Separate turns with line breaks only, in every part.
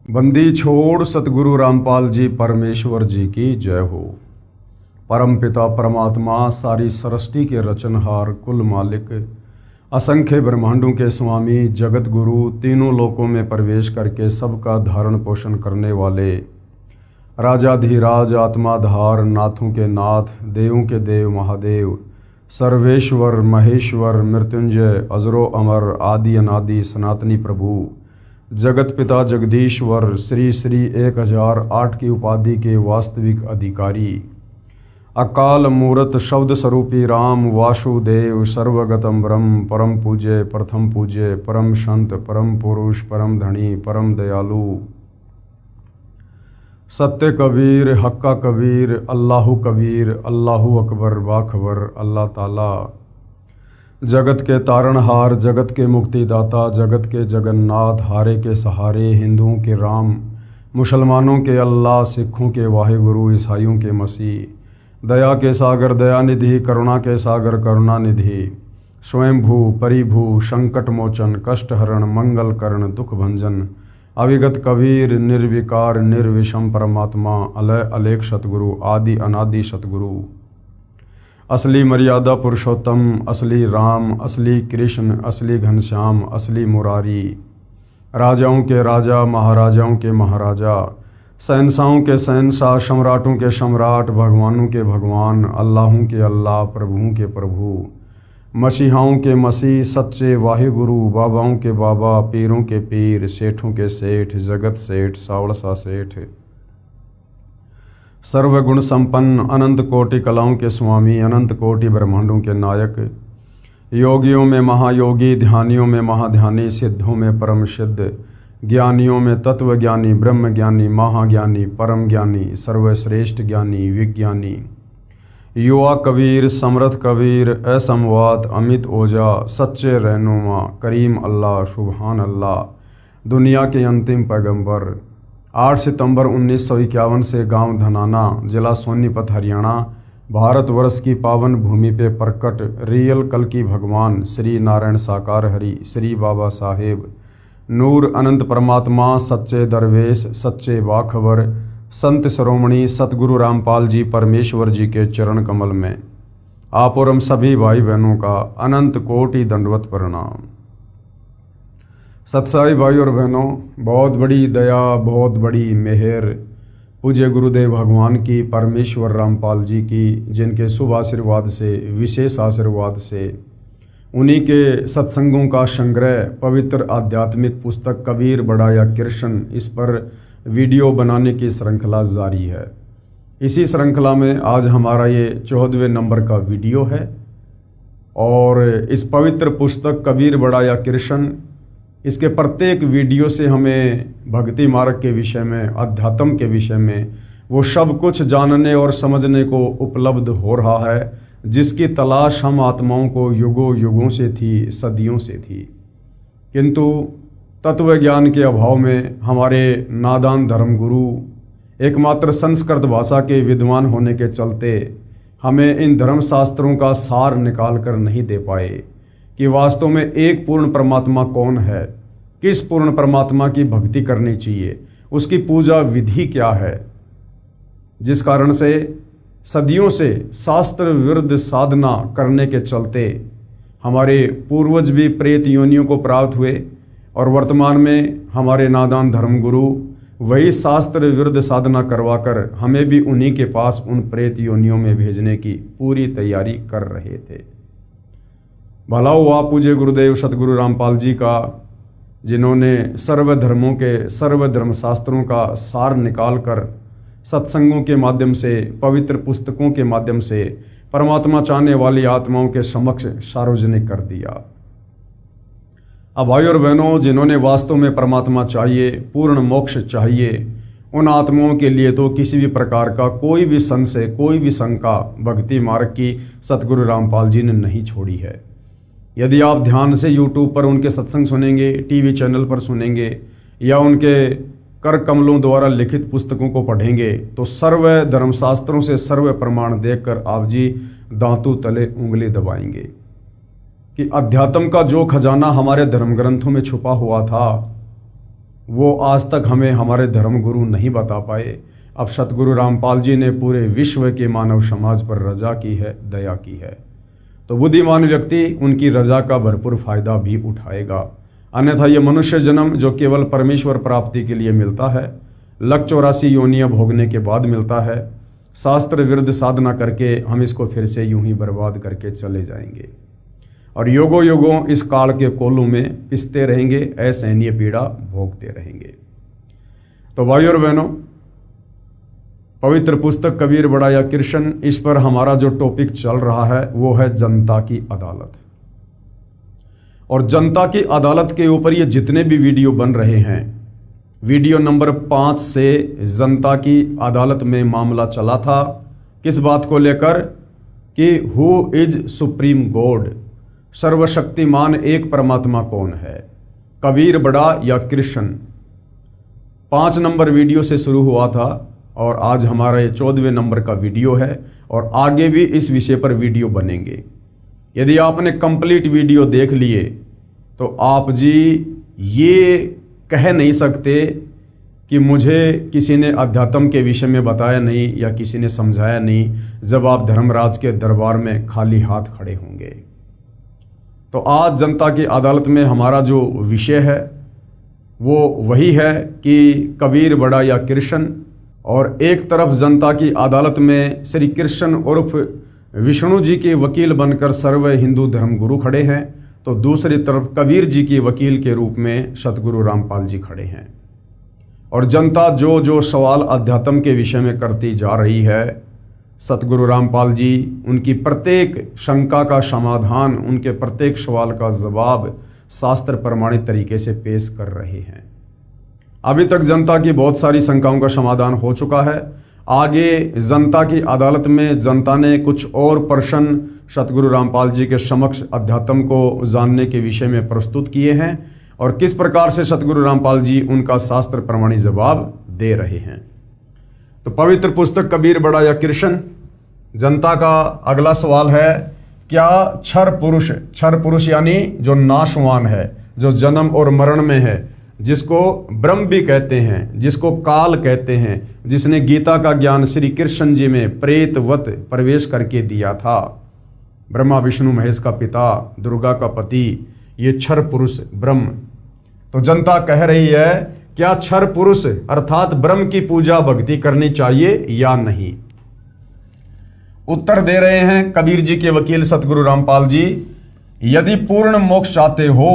बंदी छोड़ सतगुरु रामपाल जी परमेश्वर जी की जय हो। परम पिता परमात्मा सारी सृष्टि के रचनहार कुल मालिक असंख्य ब्रह्मांडों के स्वामी जगत गुरु तीनों लोकों में प्रवेश करके सबका धारण पोषण करने वाले राजाधिराज आत्माधार नाथों के नाथ देवों के देव महादेव सर्वेश्वर महेश्वर मृत्युंजय अजरो अमर आदि अनादि सनातनी प्रभु जगत पिता जगदीश्वर श्री श्री 1008 की उपाधि के वास्तविक अधिकारी अकाल मूरत शब्द स्वरूपी राम वासुदेव सर्वगतम ब्रह्म परम पूज्य प्रथम पूज्य परम संत परम पुरुष परम धनी परम दयालु सत्य कबीर हक्का कबीर अल्लाहु कबीर अल्लाहु अकबर बाखबर अल्लाह ताला जगत के तारणहार जगत के मुक्तिदाता जगत के जगन्नाथ हारे के सहारे हिंदुओं के राम मुसलमानों के अल्लाह सिखों के वाहिगुरु ईसाइयों के मसीह दया के सागर दयानिधि करुणा के सागर करुणानिधि स्वयंभू परिभू संकट मोचन कष्ट हरण मंगल करण दुख भंजन अविगत कबीर निर्विकार निर्विषम परमात्मा अलय अलेख सतगुरु आदि अनादि सतगुरु असली मर्यादा पुरुषोत्तम असली राम असली कृष्ण असली घनश्याम असली मुरारी राजाओं के राजा महाराजाओं के महाराजा शहंशाहों के शहंशाह सम्राटों के सम्राट भगवानों के भगवान अल्लाहों के अल्लाह प्रभुओं के प्रभु मसीहाओं के मसीह सच्चे वाहिगुरु बाबाओं के बाबा पीरों के पीर सेठों के सेठ जगत सेठ सावड़सा सेठ सर्वगुण संपन्न अनंत कोटि कलाओं के स्वामी अनंत कोटि ब्रह्मांडों के नायक योगियों में महायोगी ध्यानियों में महाध्यानी सिद्धों में परम सिद्ध ज्ञानियों में तत्वज्ञानी ब्रह्म ज्ञानी महाज्ञानी परम ज्ञानी सर्वश्रेष्ठ ज्ञानी विज्ञानी युवा कबीर समर्थ कबीर असमवात अमित ओजा सच्चे रहनुमा करीम अल्लाह सुबहान अल्लाह दुनिया के अंतिम पैगंबर 8 सितंबर 1951 से गांव धनाना जिला सोनीपत हरियाणा भारतवर्ष की पावन भूमि पे प्रकट रियल कल की भगवान श्री नारायण साकार हरि श्री बाबा साहेब नूर अनंत परमात्मा सच्चे दरवेश सच्चे बाखबर संत शिरोमणि सतगुरु रामपाल जी परमेश्वर जी के चरण कमल में आप और हम सभी भाई बहनों का अनंत कोटि दंडवत प्रणाम। सत्साई भाई और बहनों, बहुत बड़ी दया बहुत बड़ी मेहर पूज्य गुरुदेव भगवान की परमेश्वर रामपाल जी की जिनके शुभ आशीर्वाद से विशेष आशीर्वाद से उन्हीं के सत्संगों का संग्रह पवित्र आध्यात्मिक पुस्तक कबीर बड़ा या कृष्ण इस पर वीडियो बनाने की श्रृंखला जारी है। इसी श्रृंखला में आज हमारा ये 14वें नंबर का वीडियो है और इस पवित्र पुस्तक कबीर बड़ा या कृष्ण इसके प्रत्येक वीडियो से हमें भक्ति मार्ग के विषय में अध्यात्म के विषय में वो सब कुछ जानने और समझने को उपलब्ध हो रहा है जिसकी तलाश हम आत्माओं को युगों युगों से थी सदियों से थी, किंतु तत्व ज्ञान के अभाव में हमारे नादान धर्मगुरु एकमात्र संस्कृत भाषा के विद्वान होने के चलते हमें इन धर्मशास्त्रों का सार निकाल कर नहीं दे पाए कि वास्तव में एक पूर्ण परमात्मा कौन है, किस पूर्ण परमात्मा की भक्ति करनी चाहिए, उसकी पूजा विधि क्या है, जिस कारण से सदियों से शास्त्र विरुद्ध साधना करने के चलते हमारे पूर्वज भी प्रेत योनियों को प्राप्त हुए और वर्तमान में हमारे नादान धर्मगुरु वही शास्त्र विरुद्ध साधना करवाकर हमें भी उन्हीं के पास उन प्रेत योनियों में भेजने की पूरी तैयारी कर रहे थे। भला हुआ पूज्य गुरुदेव सतगुरु रामपाल जी का जिन्होंने सर्वधर्मों के सर्वधर्म शास्त्रों का सार निकाल कर सत्संगों के माध्यम से पवित्र पुस्तकों के माध्यम से परमात्मा चाहने वाली आत्माओं के समक्ष सार्वजनिक कर दिया। अब भाई और बहनों, जिन्होंने वास्तव में परमात्मा चाहिए पूर्ण मोक्ष चाहिए उन आत्माओं के लिए तो किसी भी प्रकार का कोई भी संशय कोई भी शंका भक्ति मार्ग की सतगुरु रामपाल जी ने नहीं छोड़ी है। यदि आप ध्यान से YouTube पर उनके सत्संग सुनेंगे, टीवी चैनल पर सुनेंगे या उनके कर कमलों द्वारा लिखित पुस्तकों को पढ़ेंगे तो सर्व धर्मशास्त्रों से सर्व प्रमाण देखकर आप जी दांतों तले उंगली दबाएंगे कि अध्यात्म का जो खजाना हमारे धर्म ग्रंथों में छुपा हुआ था वो आज तक हमें हमारे धर्मगुरु नहीं बता पाए। अब सतगुरु रामपाल जी ने पूरे विश्व के मानव समाज पर रजा की है, दया की है। तो बुद्धिमान व्यक्ति उनकी रजा का भरपूर फायदा भी उठाएगा। अन्यथा ये मनुष्य जन्म जो केवल परमेश्वर प्राप्ति के लिए मिलता है, 184 योनियां भोगने के बाद मिलता है, शास्त्र विरुद्ध साधना करके हम इसको फिर से यूं ही बर्बाद करके चले जाएंगे और योगों योगों इस काल के कोलू में पिसते रहेंगे, असहनीय पीड़ा भोगते रहेंगे। तो भाइयों और बहनों, पवित्र पुस्तक कबीर बड़ा या कृष्ण, इस पर हमारा जो टॉपिक चल रहा है वो है जनता की अदालत। और जनता की अदालत के ऊपर ये जितने भी वीडियो बन रहे हैं, वीडियो नंबर 5 से जनता की अदालत में मामला चला था। किस बात को लेकर कि हु इज सुप्रीम गॉड, सर्वशक्तिमान एक परमात्मा कौन है, कबीर बड़ा या कृष्ण। 5 नंबर वीडियो से शुरू हुआ था और आज हमारा ये 14वें नंबर का वीडियो है और आगे भी इस विषय पर वीडियो बनेंगे। यदि आपने कंप्लीट वीडियो देख लिए तो आप जी ये कह नहीं सकते कि मुझे किसी ने अध्यात्म के विषय में बताया नहीं या किसी ने समझाया नहीं, जब आप धर्मराज के दरबार में खाली हाथ खड़े होंगे। तो आज जनता की अदालत में हमारा जो विषय है वो वही है कि कबीर बड़ा या कृष्ण। और एक तरफ जनता की अदालत में श्री कृष्ण उर्फ विष्णु जी के वकील बनकर सर्व हिंदू धर्मगुरु खड़े हैं, तो दूसरी तरफ कबीर जी के वकील के रूप में सतगुरु रामपाल जी खड़े हैं। और जनता जो जो सवाल अध्यात्म के विषय में करती जा रही है, सतगुरु रामपाल जी उनकी प्रत्येक शंका का समाधान, उनके प्रत्येक सवाल का जवाब शास्त्र प्रमाणित तरीके से पेश कर रहे हैं। अभी तक जनता की बहुत सारी शंकाओं का समाधान हो चुका है। आगे जनता की अदालत में जनता ने कुछ और प्रश्न सतगुरु रामपाल जी के समक्ष अध्यात्म को जानने के विषय में प्रस्तुत किए हैं और किस प्रकार से सतगुरु रामपाल जी उनका शास्त्र प्रमाणित जवाब दे रहे हैं। तो पवित्र पुस्तक कबीर बड़ा या कृष्ण, जनता का अगला सवाल है, क्या क्षर पुरुष यानी जो नाशवान है, जो जन्म और मरण में है, जिसको ब्रह्म भी कहते हैं, जिसको काल कहते हैं, जिसने गीता का ज्ञान श्री कृष्ण जी में प्रेतवत प्रवेश करके दिया था, ब्रह्मा विष्णु महेश का पिता, दुर्गा का पति, ये क्षर पुरुष ब्रह्म। तो जनता कह रही है, क्या क्षर पुरुष अर्थात ब्रह्म की पूजा भक्ति करनी चाहिए या नहीं? उत्तर दे रहे हैं कबीर जी के वकील सतगुरु रामपाल जी, यदि पूर्ण मोक्ष चाहते हो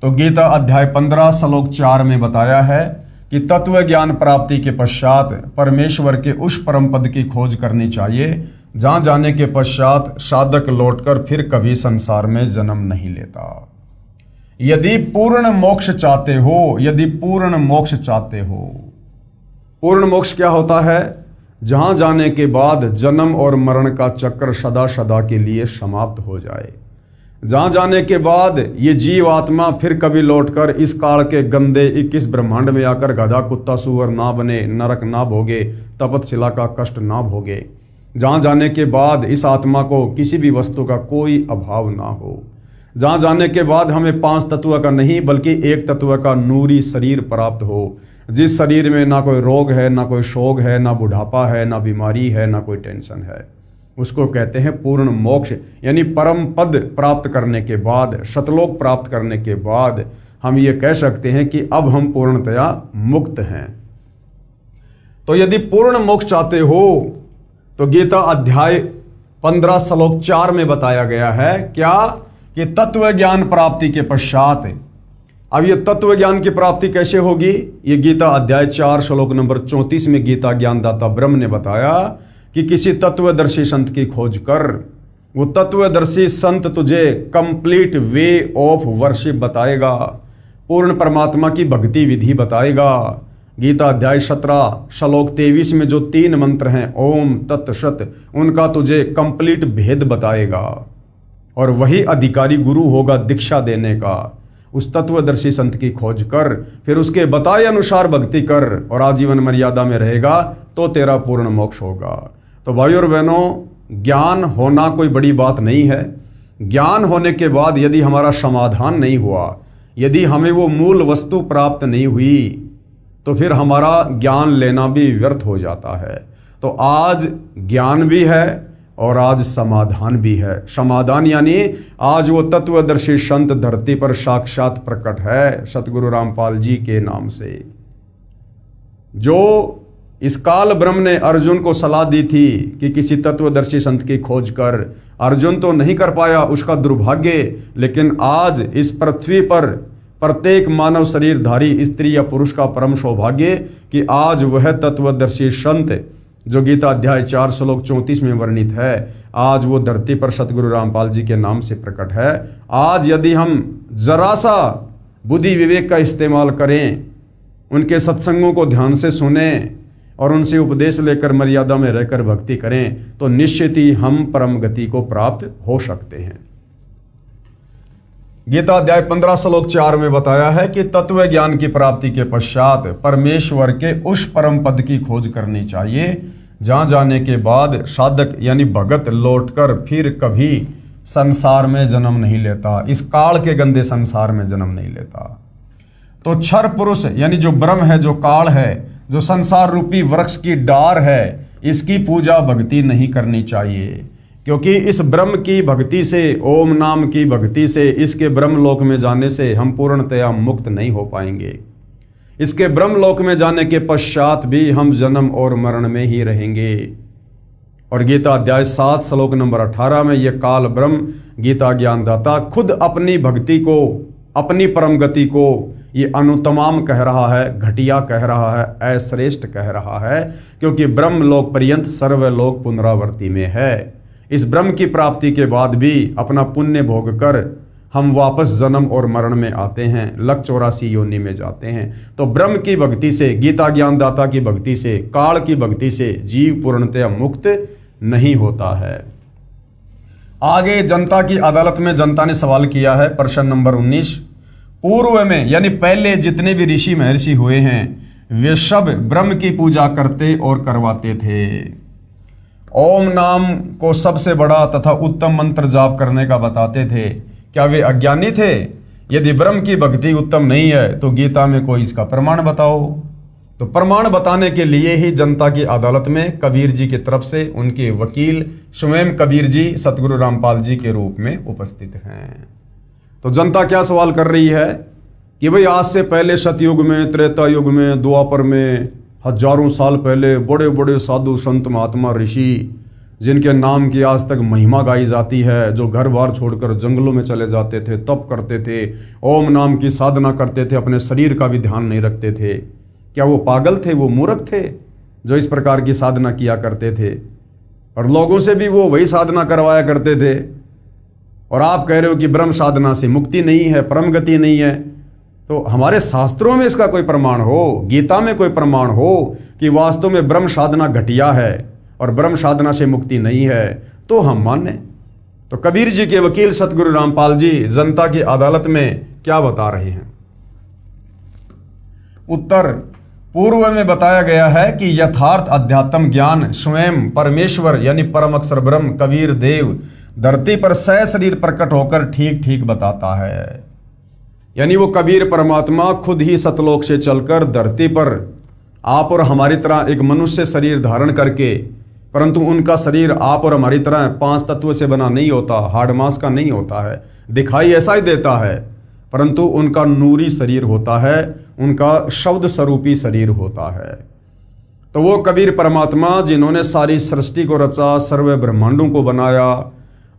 तो गीता अध्याय 15 श्लोक 4 में बताया है कि तत्व ज्ञान प्राप्ति के पश्चात परमेश्वर के उस परम पद की खोज करनी चाहिए जहां जाने के पश्चात साधक लौटकर फिर कभी संसार में जन्म नहीं लेता। यदि पूर्ण मोक्ष चाहते हो, यदि पूर्ण मोक्ष चाहते हो, पूर्ण मोक्ष क्या होता है? जहां जाने के बाद जन्म और मरण का चक्र सदा सदा के लिए समाप्त हो जाए, जहां जाने के बाद ये जीव आत्मा फिर कभी लौटकर इस काल के गंदे 21 ब्रह्मांड में आकर गधा कुत्ता सुअर ना बने, नरक ना भोगे, तपतशिला का कष्ट ना भोगे, जहां जाने के बाद इस आत्मा को किसी भी वस्तु का कोई अभाव ना हो, जहां जाने के बाद हमें 5 तत्व का नहीं बल्कि एक तत्व का नूरी शरीर प्राप्त हो, जिस शरीर में ना कोई रोग है, ना कोई शोक है, ना बुढ़ापा है, ना बीमारी है, ना कोई टेंशन है, उसको कहते हैं पूर्ण मोक्ष। यानी परम पद प्राप्त करने के बाद, सतलोक प्राप्त करने के बाद हम ये कह सकते हैं कि अब हम पूर्णतया मुक्त हैं। तो यदि पूर्ण मोक्ष चाहते हो तो गीता अध्याय 15 श्लोक 4 में बताया गया है क्या कि तत्व ज्ञान प्राप्ति के पश्चात। अब ये तत्व ज्ञान की प्राप्ति कैसे होगी? ये गीता अध्याय 4 श्लोक नंबर 34 में गीता ज्ञानदाता ब्रह्म ने बताया कि किसी तत्वदर्शी संत की खोज कर। वो तत्वदर्शी संत तुझे कंप्लीट वे ऑफ वर्शिप बताएगा, पूर्ण परमात्मा की भक्ति विधि बताएगा। गीता अध्याय 17 श्लोक 23 में जो 3 मंत्र हैं ओम तत्सत, उनका तुझे कंप्लीट भेद बताएगा और वही अधिकारी गुरु होगा दीक्षा देने का। उस तत्वदर्शी संत की खोज कर, फिर उसके बताए अनुसार भक्ति कर और आजीवन मर्यादा में रहेगा तो तेरा पूर्ण मोक्ष होगा। तो भाइयों और बहनों, ज्ञान होना कोई बड़ी बात नहीं है। ज्ञान होने के बाद यदि हमारा समाधान नहीं हुआ, यदि हमें वो मूल वस्तु प्राप्त नहीं हुई तो फिर हमारा ज्ञान लेना भी व्यर्थ हो जाता है। तो आज ज्ञान भी है और आज समाधान भी है। समाधान यानी आज वो तत्वदर्शी संत धरती पर साक्षात प्रकट है सतगुरु रामपाल जी के नाम से। जो इस काल ब्रह्म ने अर्जुन को सलाह दी थी कि किसी तत्वदर्शी संत की खोज कर, अर्जुन तो नहीं कर पाया, उसका दुर्भाग्य। लेकिन आज इस पृथ्वी पर प्रत्येक मानव शरीरधारी स्त्री या पुरुष का परम सौभाग्य कि आज वह तत्वदर्शी संत जो गीता अध्याय 4 श्लोक 34 में वर्णित है, आज वो धरती पर सतगुरु रामपाल जी के नाम से प्रकट है। आज यदि हम जरा सा बुद्धि विवेक का इस्तेमाल करें, उनके सत्संगों को ध्यान से सुने और उनसे उपदेश लेकर मर्यादा में रहकर भक्ति करें तो निश्चित ही हम परम गति को प्राप्त हो सकते हैं। गीता अध्याय 15 श्लोक 4 में बताया है कि तत्व ज्ञान की प्राप्ति के पश्चात परमेश्वर के उस परम पद की खोज करनी चाहिए जहां जाने के बाद साधक यानी भगत लौटकर फिर कभी संसार में जन्म नहीं लेता, इस काल के गंदे संसार में जन्म नहीं लेता। तो क्षर पुरुष यानी जो ब्रह्म है, जो काल है, जो संसार रूपी वृक्ष की डार है, इसकी पूजा भक्ति नहीं करनी चाहिए, क्योंकि इस ब्रह्म की भक्ति से, ओम नाम की भक्ति से, इसके ब्रह्मलोक में जाने से हम पूर्णतया मुक्त नहीं हो पाएंगे। इसके ब्रह्मलोक में जाने के पश्चात भी हम जन्म और मरण में ही रहेंगे। और गीता अध्याय 7 श्लोक नंबर 18 में यह काल ब्रह्म गीता ज्ञानदाता खुद अपनी भक्ति को, अपनी परम गति को ये अनुतमाम कह रहा है, घटिया कह रहा है, अश्रेष्ठ कह रहा है, क्योंकि ब्रह्म लोक पर्यंत सर्वलोक पुनरावर्ती में है। इस ब्रह्म की प्राप्ति के बाद भी अपना पुण्य भोग कर हम वापस जन्म और मरण में आते हैं, लक 84 योनि में जाते हैं। तो ब्रह्म की भक्ति से, गीता ज्ञानदाता की भक्ति से, काल की भक्ति से जीव पूर्णतया मुक्त नहीं होता है। आगे जनता की अदालत में जनता ने सवाल किया है, प्रश्न नंबर 19। पूर्व में यानी पहले जितने भी ऋषि महर्षि हुए हैं वे सब ब्रह्म की पूजा करते और करवाते थे। ओम नाम को सबसे बड़ा तथा उत्तम मंत्र जाप करने का बताते थे। क्या वे अज्ञानी थे? यदि ब्रह्म की भक्ति उत्तम नहीं है तो गीता में कोई इसका प्रमाण बताओ। तो प्रमाण बताने के लिए ही जनता की अदालत में कबीर जी की तरफ से उनके वकील स्वयं कबीर जी सतगुरु रामपाल जी के रूप में उपस्थित हैं। तो जनता क्या सवाल कर रही है कि भाई आज से पहले सतयुग में, त्रेता युग में, द्वापर में, हजारों साल पहले बड़े बड़े साधु संत महात्मा ऋषि जिनके नाम की आज तक महिमा गाई जाती है, जो घर बार छोड़कर जंगलों में चले जाते थे, तप करते थे, ओम नाम की साधना करते थे, अपने शरीर का भी ध्यान नहीं रखते थे, क्या वो पागल थे, वो मूर्ख थे जो इस प्रकार की साधना किया करते थे? और लोगों से भी वो वही साधना करवाया करते थे। और आप कह रहे हो कि ब्रह्म साधना से मुक्ति नहीं है, परम गति नहीं है। तो हमारे शास्त्रों में इसका कोई प्रमाण हो, गीता में कोई प्रमाण हो कि वास्तव में ब्रह्म साधना घटिया है और ब्रह्म साधना से मुक्ति नहीं है, तो हम माने। तो कबीर जी के वकील सतगुरु रामपाल जी जनता की अदालत में क्या बता रहे हैं? उत्तर पूर्व में बताया गया है कि यथार्थ अध्यात्म ज्ञान स्वयं परमेश्वर यानी परम अक्षर ब्रह्म कबीर देव धरती पर सशरीर प्रकट होकर ठीक ठीक बताता है। यानी वो कबीर परमात्मा खुद ही सतलोक से चलकर धरती पर आप और हमारी तरह एक मनुष्य शरीर धारण करके, परंतु उनका शरीर आप और हमारी तरह 5 तत्व से बना नहीं होता, हाड़ मांस का नहीं होता है, दिखाई ऐसा ही देता है, परंतु उनका नूरी शरीर होता है, उनका शब्द स्वरूपी शरीर होता है। तो वो कबीर परमात्मा जिन्होंने सारी सृष्टि को रचा, सर्व ब्रह्मांडों को बनाया,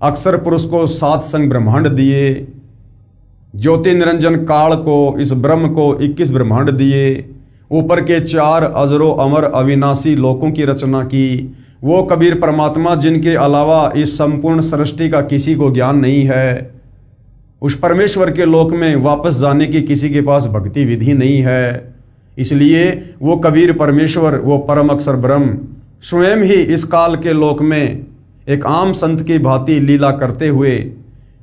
अक्षर पुरुष को 7 संग ब्रह्मांड दिए, ज्योति निरंजन काल को, इस ब्रह्म को 21 ब्रह्मांड दिए, ऊपर के 4 अजरो अमर अविनाशी लोकों की रचना की, वो कबीर परमात्मा जिनके अलावा इस संपूर्ण सृष्टि का किसी को ज्ञान नहीं है, उस परमेश्वर के लोक में वापस जाने की किसी के पास भक्ति विधि नहीं है, इसलिए वो कबीर परमेश्वर, वो परम अक्षर ब्रह्म स्वयं ही इस काल के लोक में एक आम संत की भांति लीला करते हुए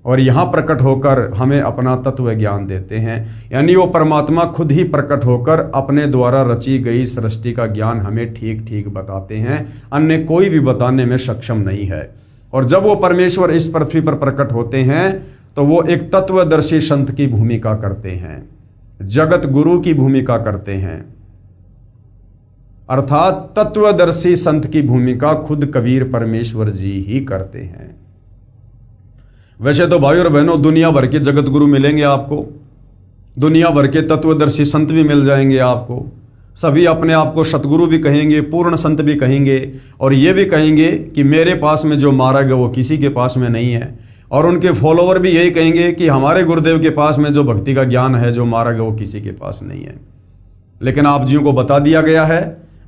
और यहाँ प्रकट होकर हमें अपना तत्व ज्ञान देते हैं। यानी वो परमात्मा खुद ही प्रकट होकर अपने द्वारा रची गई सृष्टि का ज्ञान हमें ठीक ठीक बताते हैं, अन्य कोई भी बताने में सक्षम नहीं है। और जब वो परमेश्वर इस पृथ्वी पर प्रकट होते हैं तो वो एक तत्वदर्शी संत की भूमिका करते हैं, जगत गुरु की भूमिका करते हैं, अर्थात तत्वदर्शी संत की भूमिका खुद कबीर परमेश्वर जी ही करते हैं। वैसे तो भाई और बहनों दुनिया भर के जगत गुरु मिलेंगे आपको, दुनिया भर के तत्वदर्शी संत भी मिल जाएंगे आपको, सभी अपने आप को सतगुरु भी कहेंगे, पूर्ण संत भी कहेंगे, और ये भी कहेंगे कि मेरे पास में जो मार्ग है वो किसी के पास में नहीं है, और उनके फॉलोवर भी यही कहेंगे कि हमारे गुरुदेव के पास में जो भक्ति का ज्ञान है, जो मार्ग है वो किसी के पास नहीं है। लेकिन आप जियों को बता दिया गया है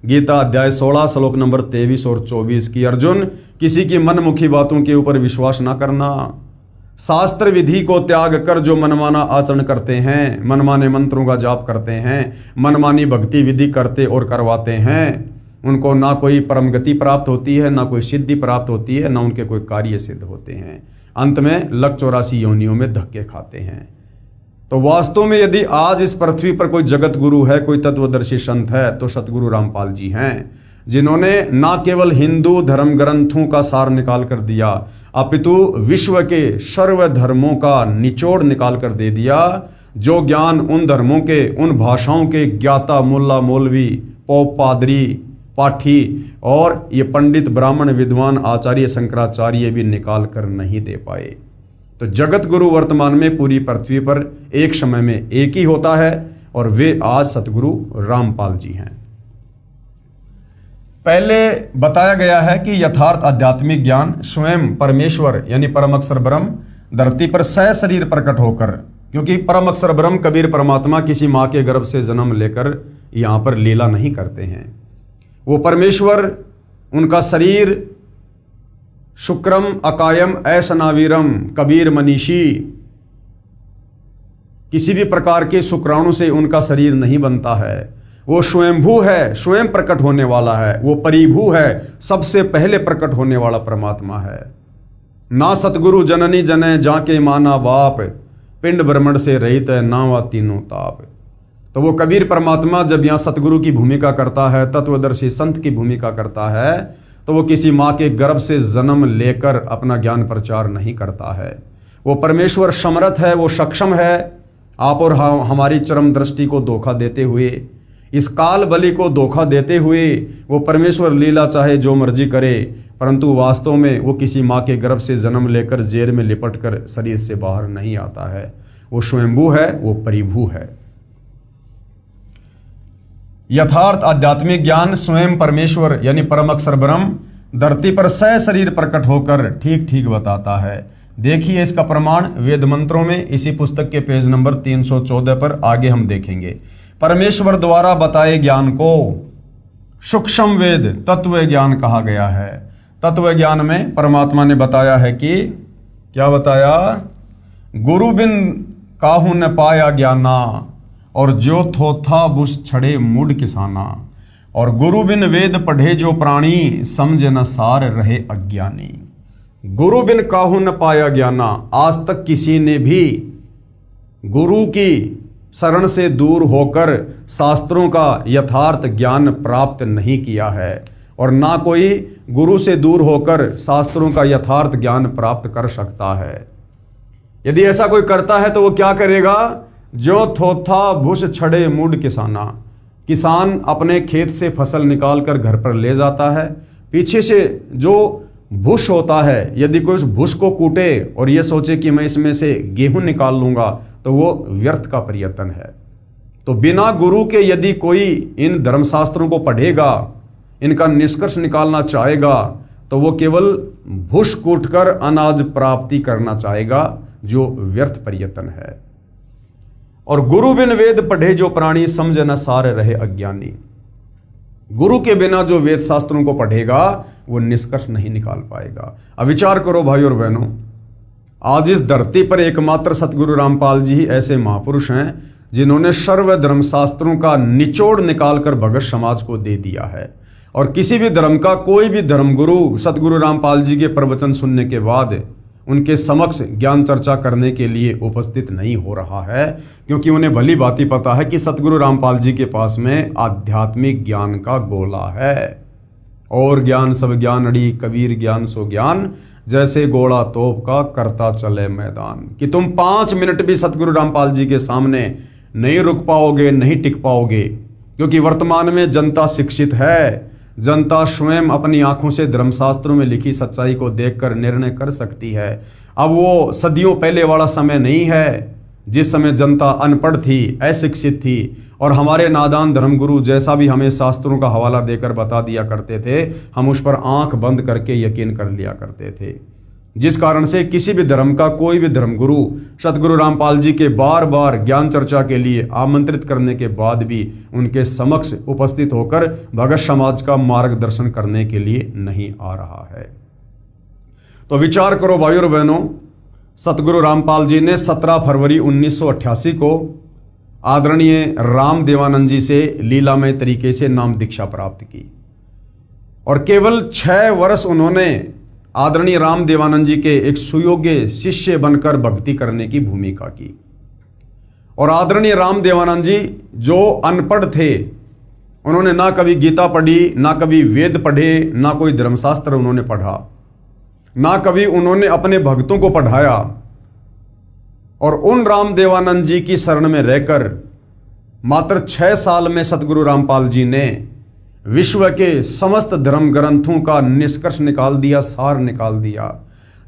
गीता अध्याय 16 श्लोक नंबर 23 और 24 की, अर्जुन किसी की मनमुखी बातों के ऊपर विश्वास ना करना, शास्त्र विधि को त्याग कर जो मनमाना आचरण करते हैं, मनमाने मंत्रों का जाप करते हैं, मनमानी भक्ति विधि करते और करवाते हैं, उनको ना कोई परम गति प्राप्त होती है, ना कोई सिद्धि प्राप्त होती है, ना उनके कोई कार्य सिद्ध होते हैं, अंत में लक 84 योनियों में धक्के खाते हैं। तो वास्तव में यदि आज इस पृथ्वी पर कोई जगत गुरु है, कोई तत्वदर्शी संत है, तो सतगुरु रामपाल जी हैं, जिन्होंने ना केवल हिंदू धर्म ग्रंथों का सार निकाल कर दिया, अपितु विश्व के सर्व धर्मों का निचोड़ निकाल कर दे दिया। जो ज्ञान उन धर्मों के, उन भाषाओं के ज्ञाता मुल्ला मौलवी पोप पादरी पाठी और ये पंडित ब्राह्मण विद्वान आचार्य शंकराचार्य भी निकाल कर नहीं दे पाए। तो जगत गुरु वर्तमान में पूरी पृथ्वी पर एक समय में एक ही होता है, और वे आज सतगुरु रामपाल जी हैं। पहले बताया गया है कि यथार्थ आध्यात्मिक ज्ञान स्वयं परमेश्वर यानी परम अक्षर ब्रह्म धरती पर सशरीर प्रकट होकर, क्योंकि परम अक्षर ब्रह्म कबीर परमात्मा किसी माँ के गर्भ से जन्म लेकर यहाँ पर लीला नहीं करते हैं। वो परमेश्वर, उनका शरीर शुक्रम अकायम ऐसनावीरम कबीर मनीषी, किसी भी प्रकार के शुक्राणु से उनका शरीर नहीं बनता है। वो स्वयंभू है, स्वयं प्रकट होने वाला है, वो परिभू है, सबसे पहले प्रकट होने वाला परमात्मा है। ना सतगुरु जननी जने जाके माना बाप, पिंड ब्रह्मंड से रहित है नावा तीनों ताप। तो वो कबीर परमात्मा जब यहाँ सतगुरु की भूमिका करता है, तत्वदर्शी संत की भूमिका करता है, तो वो किसी माँ के गर्भ से जन्म लेकर अपना ज्ञान प्रचार नहीं करता है। वो परमेश्वर समर्थ है, वो सक्षम है आप और हमारी चरम दृष्टि को धोखा देते हुए, इस काल बलि को धोखा देते हुए वो परमेश्वर लीला चाहे जो मर्जी करे, परंतु वास्तव में वो किसी माँ के गर्भ से जन्म लेकर जेल में लिपट कर शरीर से बाहर नहीं आता है। वो स्वयंभू है, वो परिभू है। यथार्थ आध्यात्मिक ज्ञान स्वयं परमेश्वर यानी परम अक्षर ब्रह्म धरती पर सशरीर प्रकट होकर ठीक ठीक बताता है। देखिए इसका प्रमाण वेद मंत्रों में, इसी पुस्तक के पेज नंबर 314 पर आगे हम देखेंगे। परमेश्वर द्वारा बताए ज्ञान को सूक्ष्म वेद तत्व ज्ञान कहा गया है। तत्व ज्ञान में परमात्मा ने बताया है कि क्या बताया, गुरु बिन काहू न पाया ज्ञाना, और जो थोथा बुस छड़े मुड किसाना, और गुरु बिन वेद पढ़े जो प्राणी, समझ न सार रहे अज्ञानी। गुरु बिन काहू न पाया ज्ञाना, आज तक किसी ने भी गुरु की शरण से दूर होकर शास्त्रों का यथार्थ ज्ञान प्राप्त नहीं किया है, और ना कोई गुरु से दूर होकर शास्त्रों का यथार्थ ज्ञान प्राप्त कर सकता है। यदि ऐसा कोई करता है तो वो क्या करेगा, जो थोथा भूस छड़े मुड किसाना, किसान अपने खेत से फसल निकाल कर घर पर ले जाता है, पीछे से जो भूस होता है, यदि कोई उस भूस को कूटे और ये सोचे कि मैं इसमें से गेहूं निकाल लूंगा, तो वो व्यर्थ का प्रयत्न है। तो बिना गुरु के यदि कोई इन धर्मशास्त्रों को पढ़ेगा, इनका निष्कर्ष निकालना चाहेगा, तो वो केवल भूस कूटकर अनाज प्राप्ति करना चाहेगा, जो व्यर्थ प्रयत्न है। और गुरु बिन वेद पढ़े जो प्राणी, समझ न सार रहे अज्ञानी। गुरु के बिना जो वेद शास्त्रों को पढ़ेगा वो निष्कर्ष नहीं निकाल पाएगा। अब विचार करो भाई और बहनों, आज इस धरती पर एकमात्र सतगुरु रामपाल जी ही ऐसे महापुरुष हैं जिन्होंने सर्व धर्म शास्त्रों का निचोड़ निकालकर भगत समाज को दे दिया है। और किसी भी धर्म का कोई भी धर्मगुरु सतगुरु रामपाल जी के प्रवचन सुनने के बाद उनके समक्ष ज्ञान चर्चा करने के लिए उपस्थित नहीं हो रहा है, क्योंकि उन्हें भली भांति पता है कि सतगुरु रामपाल जी के पास में आध्यात्मिक ज्ञान का गोला है। और ज्ञान सब ज्ञान अड़ी, कबीर ज्ञान सो ज्ञान, जैसे घोड़ा तोप का करता चले मैदान। कि तुम 5 मिनट भी सतगुरु रामपाल जी के सामने नहीं रुक पाओगे, नहीं टिक पाओगे, क्योंकि वर्तमान में जनता शिक्षित है। जनता स्वयं अपनी आंखों से धर्मशास्त्रों में लिखी सच्चाई को देखकर निर्णय कर सकती है। अब वो सदियों पहले वाला समय नहीं है जिस समय जनता अनपढ़ थी, अशिक्षित थी, और हमारे नादान धर्मगुरु जैसा भी हमें शास्त्रों का हवाला देकर बता दिया करते थे, हम उस पर आंख बंद करके यकीन कर लिया करते थे। जिस कारण से किसी भी धर्म का कोई भी धर्मगुरु सतगुरु रामपाल जी के बार बार ज्ञान चर्चा के लिए आमंत्रित करने के बाद भी उनके समक्ष उपस्थित होकर भगत समाज का मार्गदर्शन करने के लिए नहीं आ रहा है। तो विचार करो भाइयों और बहनों, सतगुरु रामपाल जी ने 17 फरवरी 1988 को आदरणीय राम देवानंद जी से लीलामय तरीके से नाम दीक्षा प्राप्त की, और केवल 6 वर्ष उन्होंने आदरणीय राम देवानंद जी के एक सुयोग्य शिष्य बनकर भक्ति करने की भूमिका की। और आदरणीय राम देवानंद जी जो अनपढ़ थे, उन्होंने ना कभी गीता पढ़ी, ना कभी वेद पढ़े, ना कोई धर्मशास्त्र उन्होंने पढ़ा, ना कभी उन्होंने अपने भक्तों को पढ़ाया। और उन राम देवानंद जी की शरण में रहकर मात्र 6 साल में सतगुरु रामपाल जी ने विश्व के समस्त धर्म ग्रंथों का निष्कर्ष निकाल दिया, सार निकाल दिया।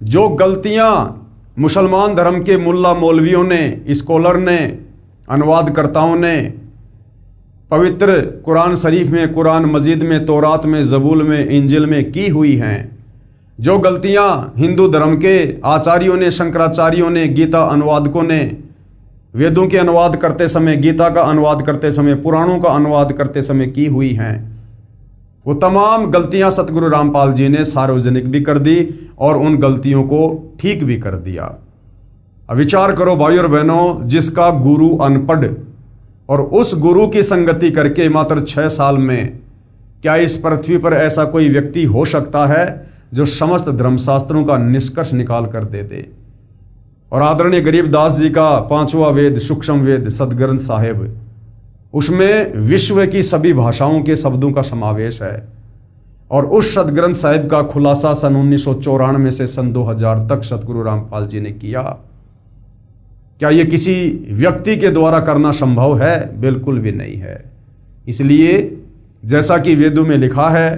जो गलतियां मुसलमान धर्म के मुल्ला मौलवियों ने, स्कॉलर ने, अनुवादकर्ताओं ने पवित्र कुरान शरीफ में, कुरान मजीद में, तौरात में, जबूल में, इंजिल में की हुई हैं, जो गलतियां हिंदू धर्म के आचार्यों ने, शंकराचार्यों ने, गीता अनुवादकों ने वेदों के अनुवाद करते समय, गीता का अनुवाद करते समय, पुराणों का अनुवाद करते समय की हुई हैं, वो तमाम गलतियां सतगुरु रामपाल जी ने सार्वजनिक भी कर दी और उन गलतियों को ठीक भी कर दिया। अब विचार करो भाइयों और बहनों, जिसका गुरु अनपढ़ और उस गुरु की संगति करके मात्र 6 साल में, क्या इस पृथ्वी पर ऐसा कोई व्यक्ति हो सकता है जो समस्त धर्मशास्त्रों का निष्कर्ष निकाल कर दे दे। और आदरणीय गरीबदास जी का 5वां वेद, सूक्ष्म वेद, सदग्रंथ साहिब, उसमें विश्व की सभी भाषाओं के शब्दों का समावेश है। और उस सदग्रंथ साहिब का खुलासा सन 1994 से सन 2000 तक सतगुरु रामपाल जी ने किया। क्या यह किसी व्यक्ति के द्वारा करना संभव है? बिल्कुल भी नहीं है। इसलिए जैसा कि वेदों में लिखा है,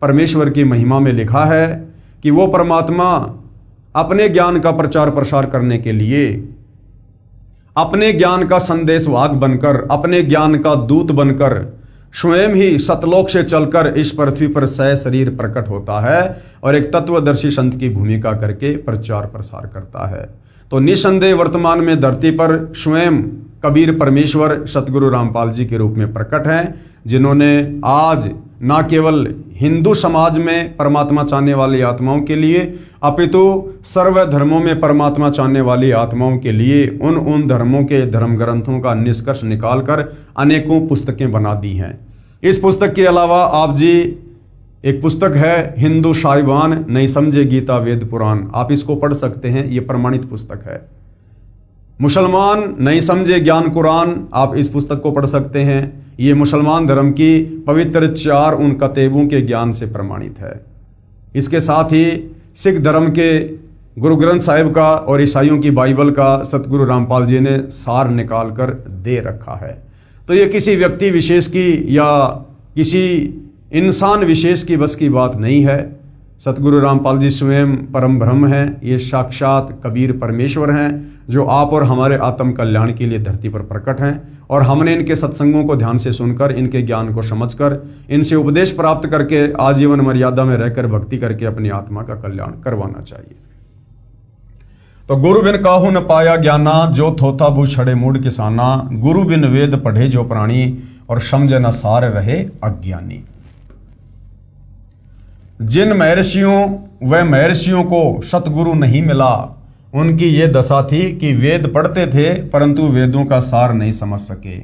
परमेश्वर की महिमा में लिखा है कि वो परमात्मा अपने ज्ञान का प्रचार प्रसार करने के लिए, अपने ज्ञान का संदेशवाहक बनकर, अपने ज्ञान का दूत बनकर स्वयं ही सतलोक से चलकर इस पृथ्वी पर सशरीर प्रकट होता है और एक तत्वदर्शी संत की भूमिका करके प्रचार प्रसार करता है। तो निसंदेह वर्तमान में धरती पर स्वयं कबीर परमेश्वर सतगुरु रामपाल जी के रूप में प्रकट हैं, जिन्होंने आज न केवल हिंदू समाज में परमात्मा चाहने वाली आत्माओं के लिए, अपितु सर्व धर्मों में परमात्मा चाहने वाली आत्माओं के लिए उन धर्मों के धर्म ग्रंथों का निष्कर्ष निकालकर अनेकों पुस्तकें बना दी हैं। इस पुस्तक के अलावा आप जी एक पुस्तक है हिंदू साहिबान नहीं समझे गीता वेद पुराण, आप इसको पढ़ सकते हैं, ये प्रमाणित पुस्तक है। मुसलमान नहीं समझे ज्ञान कुरान, आप इस पुस्तक को पढ़ सकते हैं। ये मुसलमान धर्म की पवित्र 4 उन कतेबों के ज्ञान से प्रमाणित है। इसके साथ ही सिख धर्म के गुरु ग्रंथ साहिब का और ईसाइयों की बाइबल का सतगुरु रामपाल जी ने सार निकाल कर दे रखा है। तो ये किसी व्यक्ति विशेष की या किसी इंसान विशेष की बस की बात नहीं है। सतगुरु रामपाल जी स्वयं परम ब्रह्म हैं, ये साक्षात कबीर परमेश्वर हैं, जो आप और हमारे आत्म कल्याण के लिए धरती पर प्रकट हैं। और हमने इनके सत्संगों को ध्यान से सुनकर, इनके ज्ञान को समझकर, इनसे उपदेश प्राप्त करके आजीवन मर्यादा में रहकर भक्ति करके अपनी आत्मा का कल्याण करवाना चाहिए। तो गुरु बिन काहू न पाया ज्ञाना, जो थोथा भू छड़े मूड किसाना, गुरु बिन वेद पढ़े जो प्राणी, और समझे न सार रहे अज्ञानी। जिन महर्षियों व महर्षियों को सतगुरु नहीं मिला, उनकी ये दशा थी कि वेद पढ़ते थे परंतु वेदों का सार नहीं समझ सके।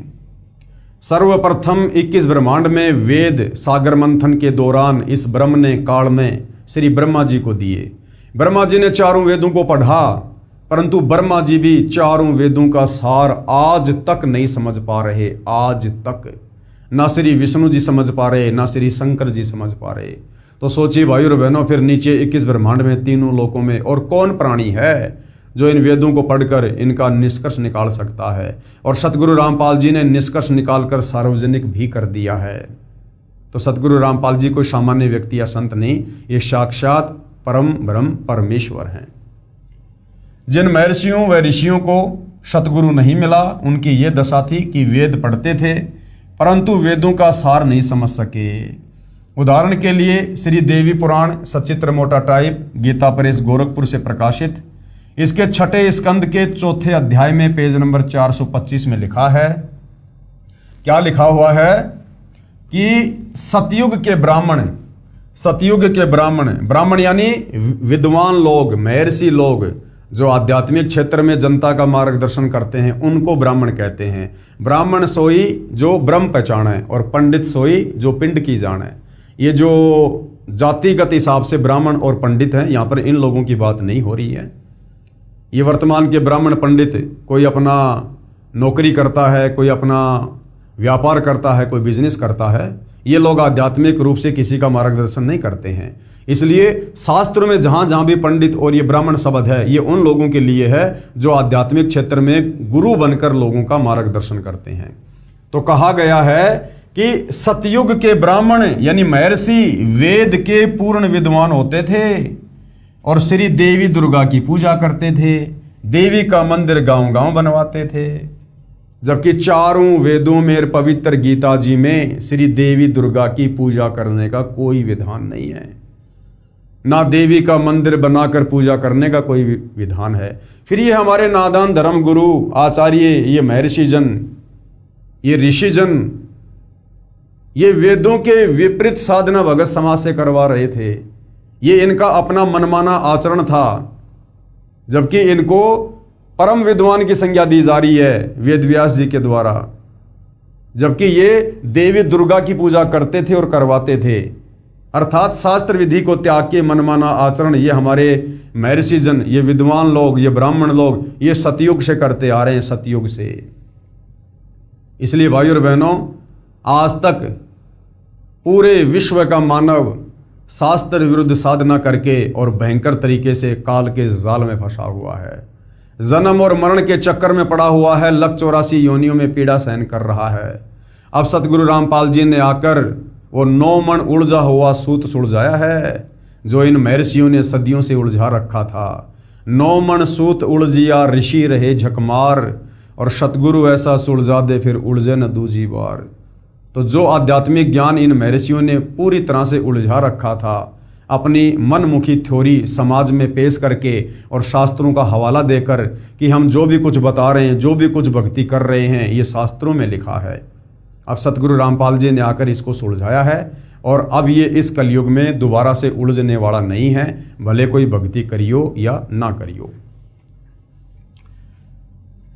सर्वप्रथम 21 ब्रह्मांड में वेद सागर मंथन के दौरान इस ब्रह्म ने काल ने श्री ब्रह्मा जी को दिए। ब्रह्मा जी ने 4 वेदों को पढ़ा, परंतु ब्रह्मा जी भी 4 वेदों का सार आज तक नहीं समझ पा रहे। आज तक ना श्री विष्णु जी समझ पा रहे, ना श्री शंकर जी समझ पा रहे। तो सोचिए भाई और बहनों, फिर नीचे 21 ब्रह्मांड में, तीनों लोकों में और कौन प्राणी है जो इन वेदों को पढ़कर इनका निष्कर्ष निकाल सकता है। और सतगुरु रामपाल जी ने निष्कर्ष निकालकर सार्वजनिक भी कर दिया है। तो सतगुरु रामपाल जी कोई सामान्य व्यक्ति या संत नहीं, ये साक्षात परम ब्रह्म परमेश्वर हैं। जिन महर्षियों व ऋषियों को सतगुरु नहीं मिला, उनकी ये दशा थी कि वेद पढ़ते थे परंतु वेदों का सार नहीं समझ सके। उदाहरण के लिए श्री देवी पुराण सचित्र मोटा टाइप, गीता प्रेस गोरखपुर से प्रकाशित, इसके 6ठे स्कंद के 4थे अध्याय में पेज नंबर 425 में लिखा है, क्या लिखा हुआ है कि सतयुग के ब्राह्मण यानी विद्वान लोग, महर्षि लोग जो आध्यात्मिक क्षेत्र में जनता का मार्गदर्शन करते हैं, उनको ब्राह्मण कहते हैं। ब्राह्मण सोई जो ब्रह्म पहचाने और पंडित सोई जो पिंड की जाने। ये जो जातिगत हिसाब से ब्राह्मण और पंडित हैं, यहाँ पर इन लोगों की बात नहीं हो रही है। ये वर्तमान के ब्राह्मण पंडित कोई अपना नौकरी करता है, कोई अपना व्यापार करता है, कोई बिजनेस करता है, ये लोग आध्यात्मिक रूप से किसी का मार्गदर्शन नहीं करते हैं। इसलिए शास्त्रों में जहाँ जहाँ भी पंडित और ये ब्राह्मण शब्द है, ये उन लोगों के लिए है जो आध्यात्मिक क्षेत्र में गुरु बनकर लोगों का मार्गदर्शन करते हैं। तो कहा गया है कि सतयुग के ब्राह्मण यानी महर्षि वेद के पूर्ण विद्वान होते थे और श्री देवी दुर्गा की पूजा करते थे, देवी का मंदिर गांव गांव बनवाते थे। जबकि चारों वेदों में पवित्र गीता जी में श्री देवी दुर्गा की पूजा करने का कोई विधान नहीं है, ना देवी का मंदिर बनाकर पूजा करने का कोई विधान है। फिर ये हमारे नादान धर्म गुरु आचार्य, ये महर्षि जन, ये ऋषि जन, ये वेदों के विपरीत साधना भगत समाज से करवा रहे थे। ये इनका अपना मनमाना आचरण था, जबकि इनको परम विद्वान की संज्ञा दी जा रही है वेद व्यास जी के द्वारा। जबकि ये देवी दुर्गा की पूजा करते थे और करवाते थे, अर्थात शास्त्र विधि को त्याग के मनमाना आचरण ये हमारे महर्षि जन, ये विद्वान लोग, ये ब्राह्मण लोग, ये सतयुग से करते आ रहे हैं, सतयुग से। इसलिए भाइयों और बहनों, आज तक पूरे विश्व का मानव शास्त्र विरुद्ध साधना करके और भयंकर तरीके से काल के जाल में फंसा हुआ है, जन्म और मरण के चक्कर में पड़ा हुआ है, लक 84 योनियों में पीड़ा सहन कर रहा है। अब सतगुरु रामपाल जी ने आकर वो 9 मन उलझा हुआ सूत सुलझाया है, जो इन महर्षियों ने सदियों से उलझा रखा था। 9 मन सूत उलझिया ऋषि रहे झकमार, और सतगुरु ऐसा सुलझा दे फिर उलझे न दूजी बार। तो जो आध्यात्मिक ज्ञान इन महर्षियों ने पूरी तरह से उलझा रखा था, अपनी मनमुखी थ्योरी समाज में पेश करके और शास्त्रों का हवाला देकर कि हम जो भी कुछ बता रहे हैं, जो भी कुछ भक्ति कर रहे हैं, ये शास्त्रों में लिखा है। अब सतगुरु रामपाल जी ने आकर इसको सुलझाया है, और अब ये इस कलयुग में दोबारा से उलझने वाला नहीं है, भले कोई भक्ति करियो या ना करियो।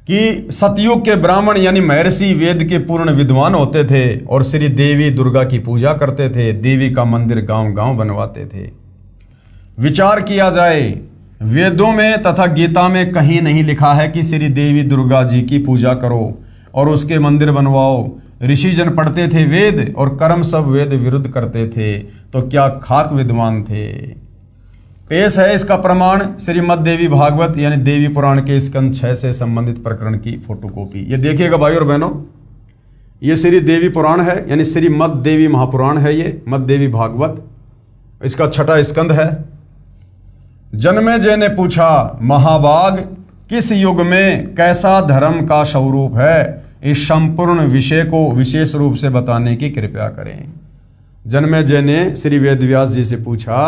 कि सतयुग के ब्राह्मण यानी महर्षि वेद के पूर्ण विद्वान होते थे और श्री देवी दुर्गा की पूजा करते थे, देवी का मंदिर गांव गांव बनवाते थे। विचार किया जाए, वेदों में तथा गीता में कहीं नहीं लिखा है कि श्री देवी दुर्गा जी की पूजा करो और उसके मंदिर बनवाओ। ऋषिजन पढ़ते थे वेद और कर्म सब वेद विरुद्ध करते थे, तो क्या खाक विद्वान थे। पेश है इसका प्रमाण श्रीमद देवी भागवत यानी देवी पुराण के स्कंद 6 से संबंधित प्रकरण की फोटोकॉपी। ये देखिएगा भाई और बहनों, ये श्री देवी पुराण है यानी श्रीमद देवी महापुराण है, ये मद देवी भागवत, इसका 6ठा स्कंद है। जन्मेजय ने पूछा, महाभाग किस युग में कैसा धर्म का स्वरूप है, इस संपूर्ण विषय को विशेष रूप से बताने की कृपा करें। जन्मेजय ने श्री वेदव्यास जी से पूछा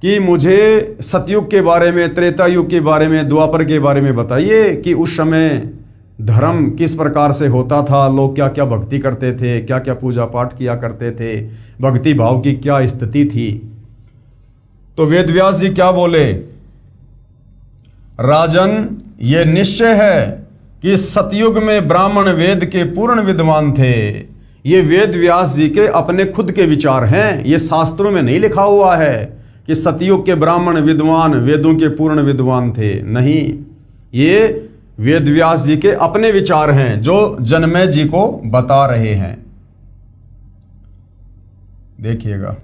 कि मुझे सतयुग के बारे में, त्रेता युग के बारे में, द्वापर के बारे में बताइए कि उस समय धर्म किस प्रकार से होता था, लोग क्या क्या भक्ति करते थे, क्या क्या पूजा पाठ किया करते थे, भक्ति भाव की क्या स्थिति थी। तो वेदव्यास जी क्या बोले, राजन ये निश्चय है कि सतयुग में ब्राह्मण वेद के पूर्ण विद्वान थे। ये वेदव्यास जी के अपने खुद के विचार हैं, ये शास्त्रों में नहीं लिखा हुआ है कि सतयुग के ब्राह्मण विद्वान वेदों के पूर्ण विद्वान थे। नहीं, ये वेदव्यास जी के अपने विचार हैं जो जन्मेजय जी को बता रहे हैं। देखिएगा,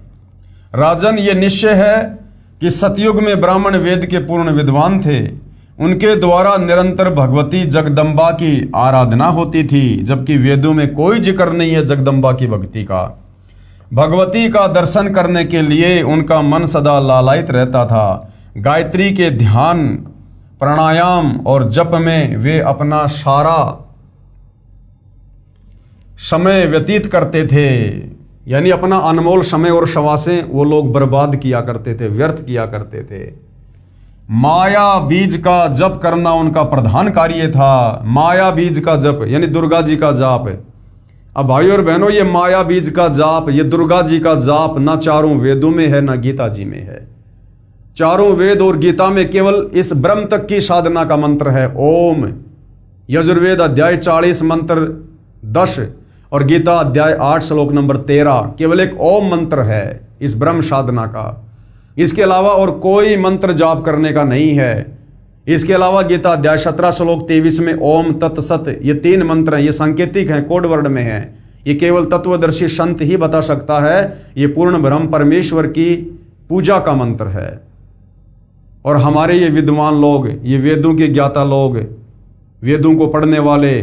राजन, ये निश्चय है कि सतयुग में ब्राह्मण वेद के पूर्ण विद्वान थे। उनके द्वारा निरंतर भगवती जगदम्बा की आराधना होती थी, जबकि वेदों में कोई जिक्र नहीं है जगदम्बा की भक्ति का। भगवती का दर्शन करने के लिए उनका मन सदा लालायित रहता था। गायत्री के ध्यान, प्राणायाम और जप में वे अपना सारा समय व्यतीत करते थे। यानी अपना अनमोल समय और श्वासें वो लोग बर्बाद किया करते थे, व्यर्थ किया करते थे। माया बीज का जप करना उनका प्रधान कार्य था। माया बीज का जप यानी दुर्गा जी का जाप। अब भाइयों और बहनों, ये माया बीज का जाप, ये दुर्गा जी का जाप ना चारों वेदों में है ना गीता जी में है। चारों वेद और गीता में केवल इस ब्रह्म तक की साधना का मंत्र है ओम। यजुर्वेद अध्याय 40 मंत्र 10 और गीता अध्याय 8 श्लोक नंबर 13 केवल एक ओम मंत्र है इस ब्रह्म साधना का। इसके अलावा और कोई मंत्र जाप करने का नहीं है। इसके अलावा गीता अध्याय 17 श्लोक 23 में ओम तत्सत, ये 3 मंत्र हैं। ये सांकेतिक हैं, कोड वर्ड में हैं। ये केवल तत्वदर्शी संत ही बता सकता है। ये पूर्ण ब्रह्म परमेश्वर की पूजा का मंत्र है। और हमारे ये विद्वान लोग, ये वेदों के ज्ञाता लोग, वेदों को पढ़ने वाले,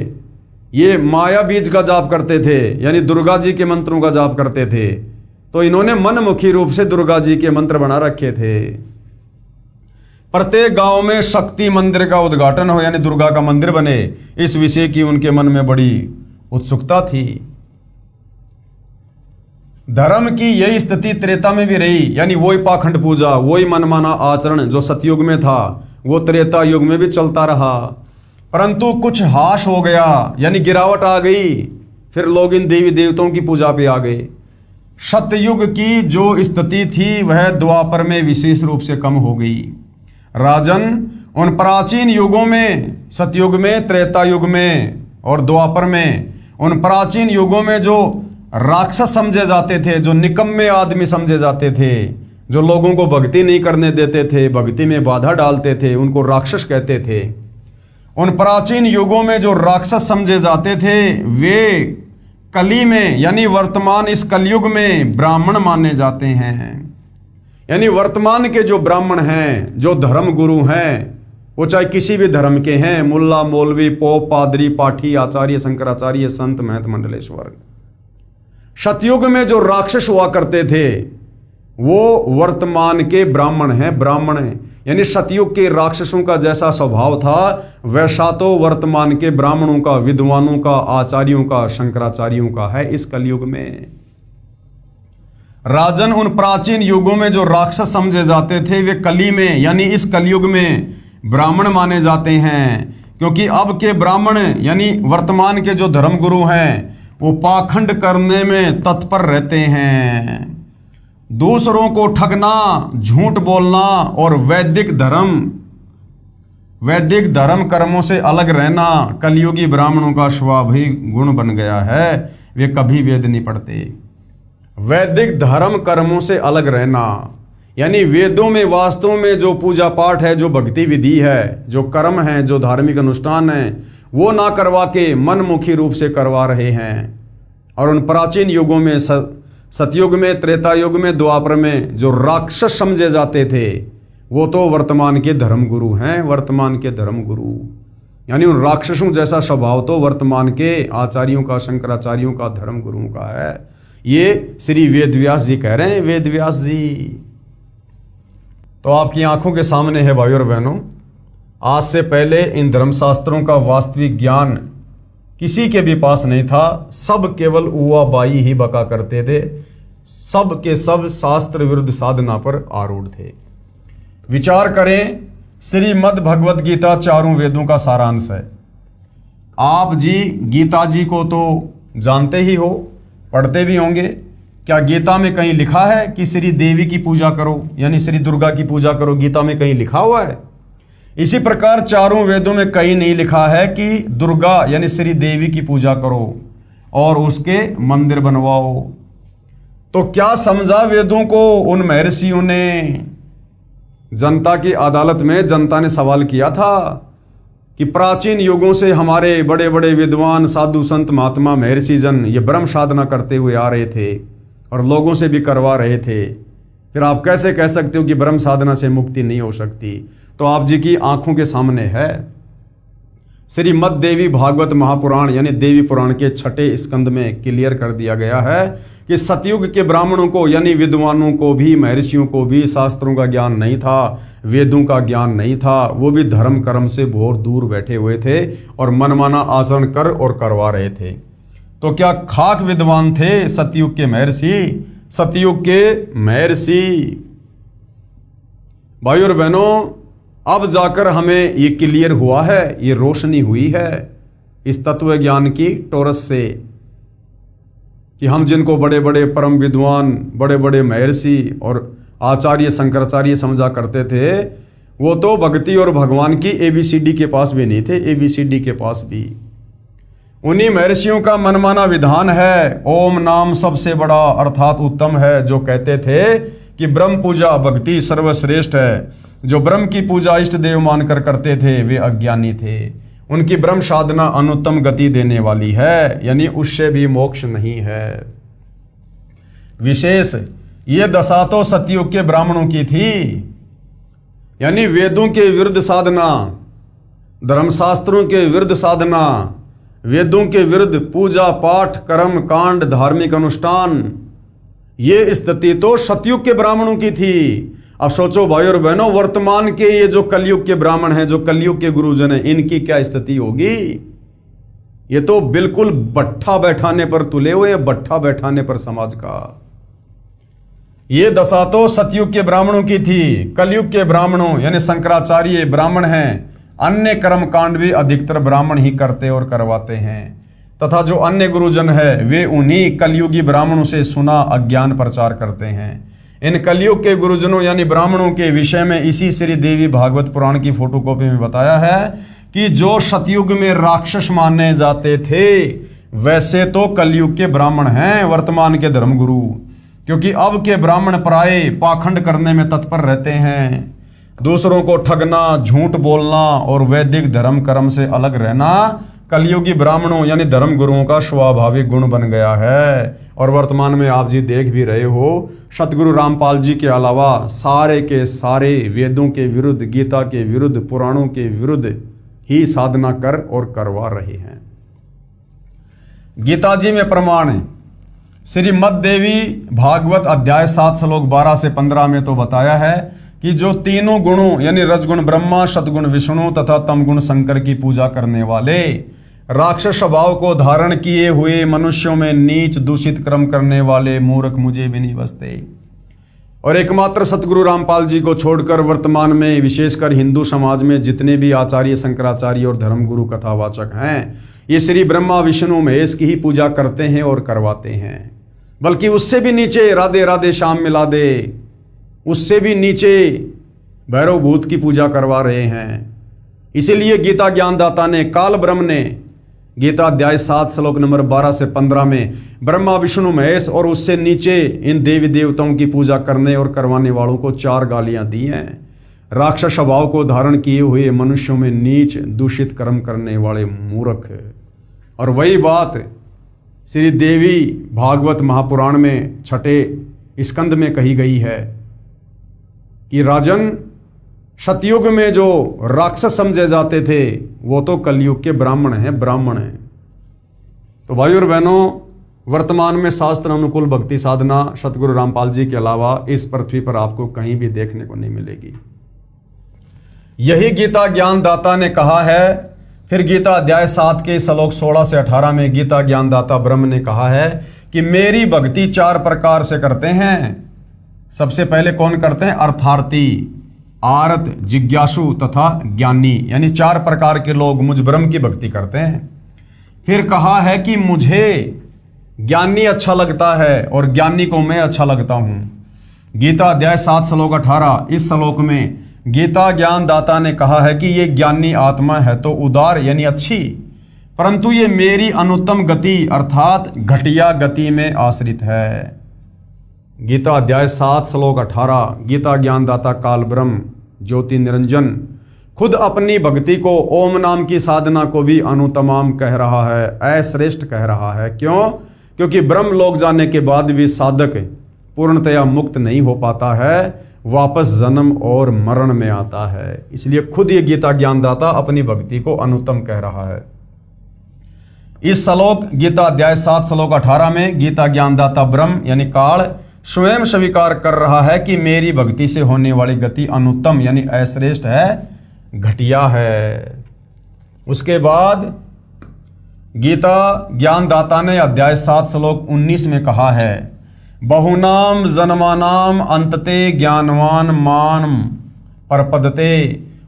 ये माया बीज का जाप करते थे, यानी दुर्गा जी के मंत्रों का जाप करते थे। तो इन्होंने मनमुखी रूप से दुर्गा जी के मंत्र बना रखे थे। प्रत्येक गांव में शक्ति मंदिर का उद्घाटन हो, यानी दुर्गा का मंदिर बने, इस विषय की उनके मन में बड़ी उत्सुकता थी। धर्म की यही स्थिति त्रेता में भी रही, यानी वही पाखंड पूजा, वही मनमाना आचरण जो सतयुग में था वो त्रेता युग में भी चलता रहा। परंतु कुछ हाश हो गया, यानी गिरावट आ गई। फिर लोग इन देवी देवताओं की पूजा पे आ गए। सतयुग की जो स्थिति थी वह द्वापर में विशेष रूप से कम हो गई। राजन, उन प्राचीन युगों में, सतयुग में, त्रेता युग में और द्वापर में, उन प्राचीन युगों में जो राक्षस समझे जाते थे, जो निकम्मे आदमी समझे जाते थे, जो लोगों को भक्ति नहीं करने देते थे, भक्ति में बाधा डालते थे, उनको राक्षस कहते थे। उन प्राचीन युगों में जो राक्षस समझे जाते थे वे कली में, यानी वर्तमान इस कलयुग में ब्राह्मण माने जाते हैं। यानी वर्तमान के जो ब्राह्मण हैं, जो धर्म गुरु हैं, वो चाहे किसी भी धर्म के हैं, मुल्ला, मौलवी, पोप, पादरी, पाठी, आचार्य, शंकराचार्य, संत, महंत, मंडलेश्वर। सतयुग में जो राक्षस हुआ करते थे वो वर्तमान के ब्राह्मण हैं, ब्राह्मण हैं। यानी सतयुग के राक्षसों का जैसा स्वभाव था वैसा तो वर्तमान के ब्राह्मणों का, विद्वानों का, आचार्यों का, शंकराचार्यों का है इस कलयुग में। राजन, उन प्राचीन युगों में जो राक्षस समझे जाते थे वे कली में, यानी इस कलयुग में ब्राह्मण माने जाते हैं। क्योंकि अब के ब्राह्मण यानी वर्तमान के जो धर्मगुरु हैं वो पाखंड करने में तत्पर रहते हैं। दूसरों को ठगना, झूठ बोलना और वैदिक धर्म कर्मों से अलग रहना कलयुगी ब्राह्मणों का स्वाभाविक गुण बन गया है। वे कभी वेद नहीं पढ़ते। वैदिक धर्म कर्मों से अलग रहना यानी वेदों में वास्तव में जो पूजा पाठ है, जो भक्ति विधि है, जो कर्म है, जो धार्मिक अनुष्ठान है, वो ना करवा के मनमुखी रूप से करवा रहे हैं। और उन प्राचीन युगों में, सतयुग में, त्रेता युग में, द्वापर में जो राक्षस समझे जाते थे वो तो वर्तमान के धर्मगुरु हैं। वर्तमान के धर्मगुरु यानी उन राक्षसों जैसा स्वभाव तो वर्तमान के आचार्यों का, शंकराचार्यों का, धर्मगुरुओं का है। ये श्री वेदव्यास जी कह रहे हैं। वेदव्यास जी तो आपकी आंखों के सामने है भाइयों और बहनों। आज से पहले इन धर्मशास्त्रों का वास्तविक ज्ञान किसी के भी पास नहीं था। सब केवल उवा बाई ही बका करते थे। सब के सब शास्त्र विरुद्ध साधना पर आरूढ़ थे। विचार करें, श्रीमद् भगवद गीता चारों वेदों का सारांश है। आप जी गीता जी को तो जानते ही हो, पढ़ते भी होंगे। क्या गीता में कहीं लिखा है कि श्री देवी की पूजा करो, यानी श्री दुर्गा की पूजा करो? गीता में कहीं लिखा हुआ है? इसी प्रकार चारों वेदों में कहीं नहीं लिखा है कि दुर्गा यानी श्री देवी की पूजा करो और उसके मंदिर बनवाओ। तो क्या समझा वेदों को उन महर्षियों ने? जनता की अदालत में जनता ने सवाल किया था कि प्राचीन युगों से हमारे बड़े बड़े विद्वान, साधु, संत, महात्मा, महर्षि जन ये ब्रह्म साधना करते हुए आ रहे थे और लोगों से भी करवा रहे थे। फिर आप कैसे कह सकते हो कि ब्रह्म साधना से मुक्ति नहीं हो सकती? तो आप जी की आंखों के सामने है श्रीमद् देवी भागवत महापुराण यानी देवी पुराण के 6 स्कंद में क्लियर कर दिया गया है कि सतयुग के ब्राह्मणों को यानी विद्वानों को भी, महर्षियों को भी शास्त्रों का ज्ञान नहीं था, वेदों का ज्ञान नहीं था। वो भी धर्म कर्म से बहुत दूर बैठे हुए थे और मनमाना आचरण कर और करवा रहे थे। तो क्या खाक विद्वान थे सतयुग के महर्षि? सतयुग के महर्षि। भाई और बहनों, अब जाकर हमें ये क्लियर हुआ है, ये रोशनी हुई है इस तत्व ज्ञान की टोरस से कि हम जिनको बड़े बड़े परम विद्वान, बड़े बड़े महर्षि और आचार्य शंकराचार्य समझा करते थे, वो तो भक्ति और भगवान की ABCD के पास भी नहीं थे, ABCD के पास भी। उन्हीं महर्षियों का मनमाना विधान है, ओम नाम सबसे बड़ा अर्थात उत्तम है, जो कहते थे कि ब्रह्म पूजा भक्ति सर्वश्रेष्ठ है। जो ब्रह्म की पूजा इष्ट देव मानकर करते थे वे अज्ञानी थे। उनकी ब्रह्म साधना अनुत्तम गति देने वाली है, यानी उससे भी मोक्ष नहीं है। विशेष ये दशा तो सतयुग के ब्राह्मणों की थी, यानी वेदों के विरुद्ध साधना, धर्मशास्त्रों के विरुद्ध साधना, वेदों के विरुद्ध पूजा पाठ कर्म कांड धार्मिक अनुष्ठान, ये स्थिति तो सतयुग के ब्राह्मणों की थी। अब सोचो भाई और बहनों, वर्तमान के ये जो कलयुग के ब्राह्मण हैं, जो कलयुग के गुरुजन हैं, इनकी क्या स्थिति होगी? ये तो बिल्कुल बट्ठा बैठाने पर तुले हुए हैं, बट्ठा बैठाने पर समाज का। ये दशा तो सतयुग के ब्राह्मणों की थी। कलयुग के ब्राह्मणों यानी शंकराचार्य ब्राह्मण हैं, अन्य कर्म कांड भी अधिकतर ब्राह्मण ही करते और करवाते हैं, तथा जो अन्य गुरुजन है वे उन्हीं कलयुगी ब्राह्मणों से सुना अज्ञान प्रचार करते हैं। इन कलयुग के गुरुजनों यानी ब्राह्मणों के विषय में इसी श्री देवी भागवत पुराण की फोटोकॉपी में बताया है कि जो सतयुग में राक्षस माने जाते थे वैसे तो कलयुग के ब्राह्मण हैं वर्तमान के धर्मगुरु, क्योंकि अब के ब्राह्मण प्राय पाखंड करने में तत्पर रहते हैं। दूसरों को ठगना, झूठ बोलना और वैदिक धर्म कर्म से अलग रहना कलयुगी ब्राह्मणों यानी धर्म गुरुओं का स्वाभाविक गुण बन गया है। और वर्तमान में आप जी देख भी रहे हो, सतगुरु रामपाल जी के अलावा सारे के सारे वेदों के विरुद्ध, गीता के विरुद्ध, पुराणों के विरुद्ध ही साधना कर और करवा रहे हैं। गीता जी में प्रमाण है, श्रीमद् देवी भागवत अध्याय 7 श्लोक 12 से 15 में तो बताया है कि जो तीनों गुणों यानी रजगुण ब्रह्मा, सतगुण विष्णु तथा तमगुण शंकर की पूजा करने वाले राक्षस स्वभाव को धारण किए हुए मनुष्यों में नीच दूषित कर्म करने वाले मूर्ख मुझे भी नहीं बसते। और एकमात्र सतगुरु रामपाल जी को छोड़कर वर्तमान में विशेषकर हिंदू समाज में जितने भी आचार्य शंकराचार्य और धर्मगुरु कथावाचक हैं, ये श्री ब्रह्मा विष्णु महेश की ही पूजा करते हैं और करवाते हैं। बल्कि उससे भी नीचे राधे राधे श्याम मिला दे, उससे भी नीचे भैरव भूत की पूजा करवा रहे हैं। इसीलिए गीता ज्ञानदाता ने, काल ब्रह्म ने गीता अध्याय 7 श्लोक नंबर 12 से 15 में ब्रह्मा विष्णु महेश और उससे नीचे इन देवी देवताओं की पूजा करने और करवाने वालों को 4 गालियां दी हैं। राक्षस स्वभाव को धारण किए हुए मनुष्यों में नीच दूषित कर्म करने वाले मूर्ख। और वही बात श्री देवी भागवत महापुराण में 6 स्कंद में कही गई है कि राजन, सतयुग में जो राक्षस समझे जाते थे वो तो कलयुग के ब्राह्मण हैं, ब्राह्मण हैं। तो भाई और बहनों, वर्तमान में शास्त्र अनुकूल भक्ति साधना सतगुरु रामपाल जी के अलावा इस पृथ्वी पर आपको कहीं भी देखने को नहीं मिलेगी। यही गीता ज्ञानदाता ने कहा है। फिर गीता अध्याय 7 के श्लोक 16 से 18 में गीता ज्ञानदाता ब्रह्म ने कहा है कि मेरी भक्ति 4 प्रकार से करते हैं। सबसे पहले कौन करते हैं? अर्थार्थी, आर्त, जिज्ञासु तथा ज्ञानी, यानी 4 प्रकार के लोग मुझ ब्रह्म की भक्ति करते हैं। फिर कहा है कि मुझे ज्ञानी अच्छा लगता है और ज्ञानी को मैं अच्छा लगता हूं। गीता अध्याय 7 श्लोक 18, इस श्लोक में गीता ज्ञानदाता ने कहा है कि ये ज्ञानी आत्मा है तो उदार यानी अच्छी, परंतु ये मेरी अनुत्तम गति अर्थात घटिया गति में आश्रित है। गीता अध्याय 7 श्लोक 18 गीता ज्ञानदाता काल ब्रह्म ज्योति निरंजन खुद अपनी भक्ति को, ओम नाम की साधना को भी अनुतमाम कह रहा है, अश्रेष्ठ कह रहा है। क्यों? क्योंकि ब्रह्म लोक जाने के बाद भी साधक पूर्णतया मुक्त नहीं हो पाता है, वापस जन्म और मरण में आता है। इसलिए खुद ये गीता ज्ञानदाता अपनी भक्ति को अनुत्तम कह रहा है। इस श्लोक गीता अध्याय 7 श्लोक 18 में गीता ज्ञानदाता ब्रह्म यानी काल स्वयं स्वीकार कर रहा है कि मेरी भक्ति से होने वाली गति अनुत्तम यानी अश्रेष्ठ है, घटिया है। उसके बाद गीता ज्ञानदाता ने अध्याय 7 श्लोक 19 में कहा है, बहुनाम जन्मानाम अंतते ज्ञानवान मान परपदते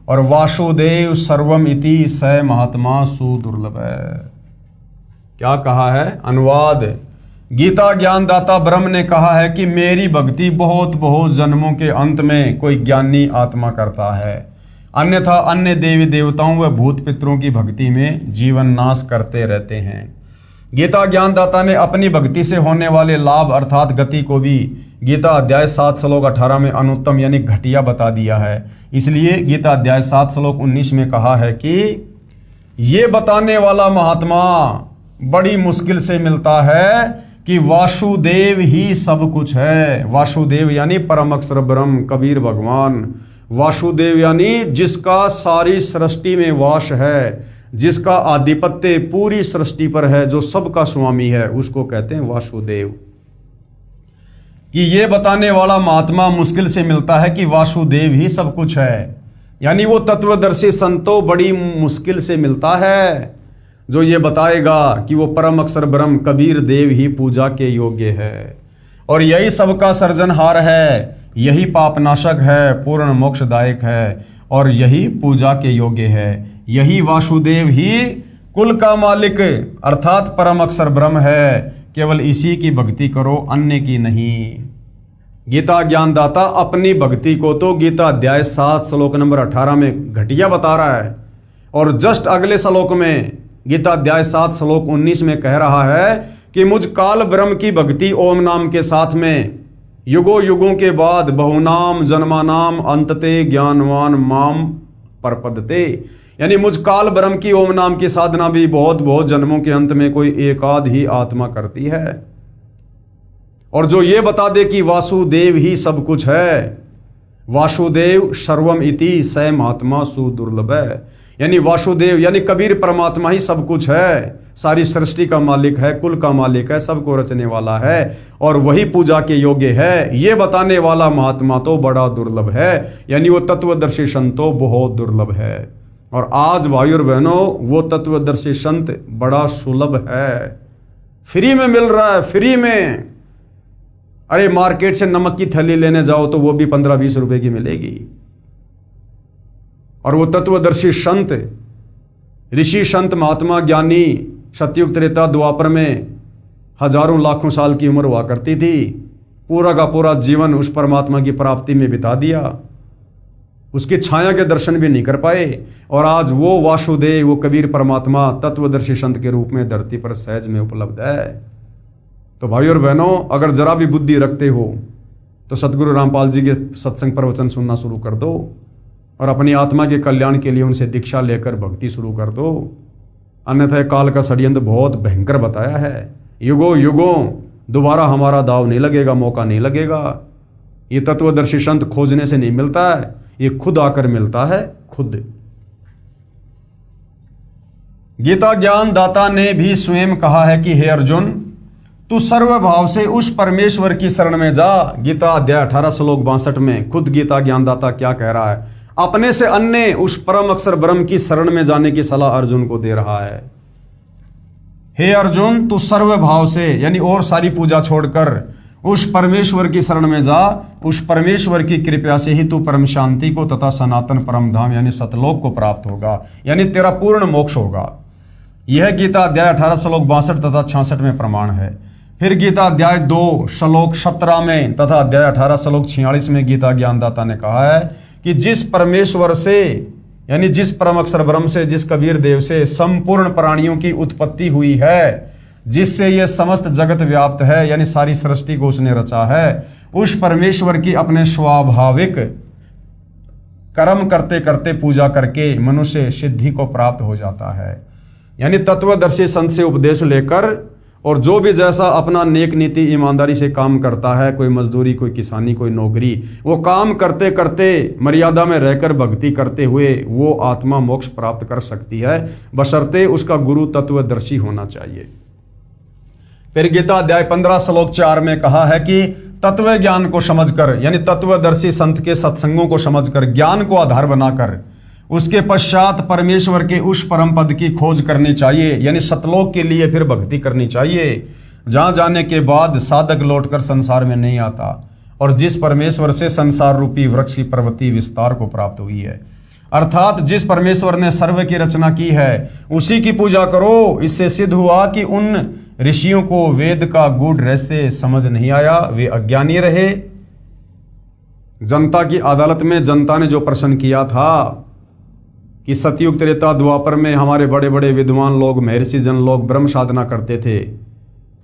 और वासुदेव सर्वम इति स महात्मा सुदुर्लभ है। क्या कहा है? अनुवाद, गीता ज्ञानदाता ब्रह्म ने कहा है कि मेरी भक्ति बहुत बहुत जन्मों के अंत में कोई ज्ञानी आत्मा करता है, अन्यथा अन्य देवी देवताओं व भूत पितरों की भक्ति में जीवन नाश करते रहते हैं। गीता ज्ञानदाता ने अपनी भक्ति से होने वाले लाभ अर्थात गति को भी गीता अध्याय 7 श्लोक 18 में अनुत्तम यानी घटिया बता दिया है। इसलिए गीता अध्याय 7 श्लोक 19 में कहा है कि ये बताने वाला महात्मा बड़ी मुश्किल से मिलता है कि वासुदेव ही सब कुछ है। वासुदेव यानी परम अक्षर ब्रह्म कबीर भगवान। वासुदेव यानी जिसका सारी सृष्टि में वास है, जिसका आधिपत्य पूरी सृष्टि पर है, जो सबका स्वामी है, उसको कहते हैं वासुदेव। कि ये बताने वाला महात्मा मुश्किल से मिलता है कि वासुदेव ही सब कुछ है, यानी वो तत्वदर्शी संतो बड़ी मुश्किल से मिलता है जो ये बताएगा कि वो परम अक्षर ब्रह्म कबीर देव ही पूजा के योग्य है और यही सबका सर्जनहार है, यही पापनाशक है, पूर्ण मोक्षदायक है और यही पूजा के योग्य है। यही वासुदेव ही कुल का मालिक अर्थात परम अक्षर ब्रह्म है। केवल इसी की भक्ति करो, अन्य की नहीं। गीता ज्ञानदाता अपनी भक्ति को तो गीता अध्याय 7 श्लोक नंबर 18 में घटिया बता रहा है और जस्ट अगले श्लोक में गीता अध्याय 7 श्लोक 19 में कह रहा है कि मुझ काल ब्रह्म की भक्ति ओम नाम के साथ में युगों युगों के बाद बहुनाम जन्मानाम अंतते ज्ञानवान माम परपदते, यानी मुझ काल ब्रह्म की ओम नाम की साधना भी बहुत बहुत जन्मों के अंत में कोई एकाध ही आत्मा करती है। और जो ये बता दे कि वासुदेव ही सब कुछ है, वासुदेव सर्वम इति स महात्मा सुदुर्लभ है, यानी वासुदेव यानी कबीर परमात्मा ही सब कुछ है, सारी सृष्टि का मालिक है, कुल का मालिक है, सबको रचने वाला है और वही पूजा के योग्य है। ये बताने वाला महात्मा तो बड़ा दुर्लभ है, यानी वो तत्वदर्शी संत तो बहुत दुर्लभ है। और आज भाई और बहनों वो तत्वदर्शी संत बड़ा सुलभ है, फ्री में मिल रहा है, फ्री में। अरे मार्केट से नमक की थैली लेने जाओ तो वो भी 15-20 रुपए की मिलेगी। और वो तत्वदर्शी संत, ऋषि संत महात्मा ज्ञानी सतयुग त्रेता द्वापर में हजारों लाखों साल की उम्र हुआ करती थी, पूरा का पूरा जीवन उस परमात्मा की प्राप्ति में बिता दिया, उसकी छाया के दर्शन भी नहीं कर पाए और आज वो वासुदेव वो कबीर परमात्मा तत्वदर्शी संत के रूप में धरती पर सहज में उपलब्ध है। तो भाई और बहनों अगर जरा भी बुद्धि रखते हो तो सतगुरु रामपाल जी के सत्संग प्रवचन सुनना शुरू कर दो और अपनी आत्मा के कल्याण के लिए उनसे दीक्षा लेकर भक्ति शुरू कर दो, अन्यथा काल का षड्यंत्र बहुत भयंकर बताया है। युगों युगों दोबारा हमारा दाव नहीं लगेगा, मौका नहीं लगेगा। ये तत्वदर्शी संत खोजने से नहीं मिलता है, ये खुद आकर मिलता है, खुद। गीता ज्ञान दाता ने भी स्वयं कहा है कि हे अर्जुन, तू सर्वभाव से उस परमेश्वर की शरण में जा। गीता अध्याय 18 श्लोक 62 में खुद गीता ज्ञानदाता क्या कह रहा है, अपने से अन्य उस परम अक्षर ब्रह्म की शरण में जाने की सलाह अर्जुन को दे रहा है। हे अर्जुन, तू सर्वभाव से यानी और सारी पूजा छोड़कर उस परमेश्वर की शरण में जा। उस परमेश्वर की कृपा से ही तू परम शांति को तथा सनातन परम धाम यानी सतलोक को प्राप्त होगा, यानी तेरा पूर्ण मोक्ष होगा। यह गीता अध्याय 18 श्लोक 62 तथा 66 में प्रमाण है। फिर गीता अध्याय 2 श्लोक 17 में तथा अध्याय 18 श्लोक 46 में गीता ज्ञानदाता ने कहा है कि जिस परमेश्वर से यानी जिस परम अक्षर ब्रह्म से, जिस कबीर देव से संपूर्ण प्राणियों की उत्पत्ति हुई है, जिससे यह समस्त जगत व्याप्त है यानी सारी सृष्टि को उसने रचा है, उस परमेश्वर की अपने स्वाभाविक कर्म करते करते पूजा करके मनुष्य सिद्धि को प्राप्त हो जाता है। यानी तत्वदर्शी संत से उपदेश लेकर और जो भी जैसा अपना नेक नीति ईमानदारी से काम करता है, कोई मजदूरी, कोई किसानी, कोई नौकरी, वो काम करते करते मर्यादा में रहकर भक्ति करते हुए वो आत्मा मोक्ष प्राप्त कर सकती है, बशर्ते उसका गुरु तत्वदर्शी होना चाहिए। फिर गीता अध्याय 15 श्लोक 4 में कहा है कि तत्व ज्ञान को समझकर, यानी तत्वदर्शी संत के सत्संगों को समझकर, ज्ञान को आधार बनाकर उसके पश्चात परमेश्वर के उस परम पद की खोज करनी चाहिए, यानी सतलोक के लिए फिर भक्ति करनी चाहिए, जहां जाने के बाद साधक लौटकर संसार में नहीं आता, और जिस परमेश्वर से संसार रूपी वृक्ष की पर्वती विस्तार को प्राप्त हुई है। अर्थात जिस परमेश्वर ने सर्व की रचना की है उसी की पूजा करो। इससे सिद्ध हुआ कि उन ऋषियों को वेद का गूढ़ रहस्य समझ नहीं आया, वे अज्ञानी रहे। जनता की अदालत में जनता ने जो प्रश्न किया था कि सतयुग त्रेता द्वापर में हमारे बड़े बड़े विद्वान लोग, महर्षि जन लोग ब्रह्म साधना करते थे,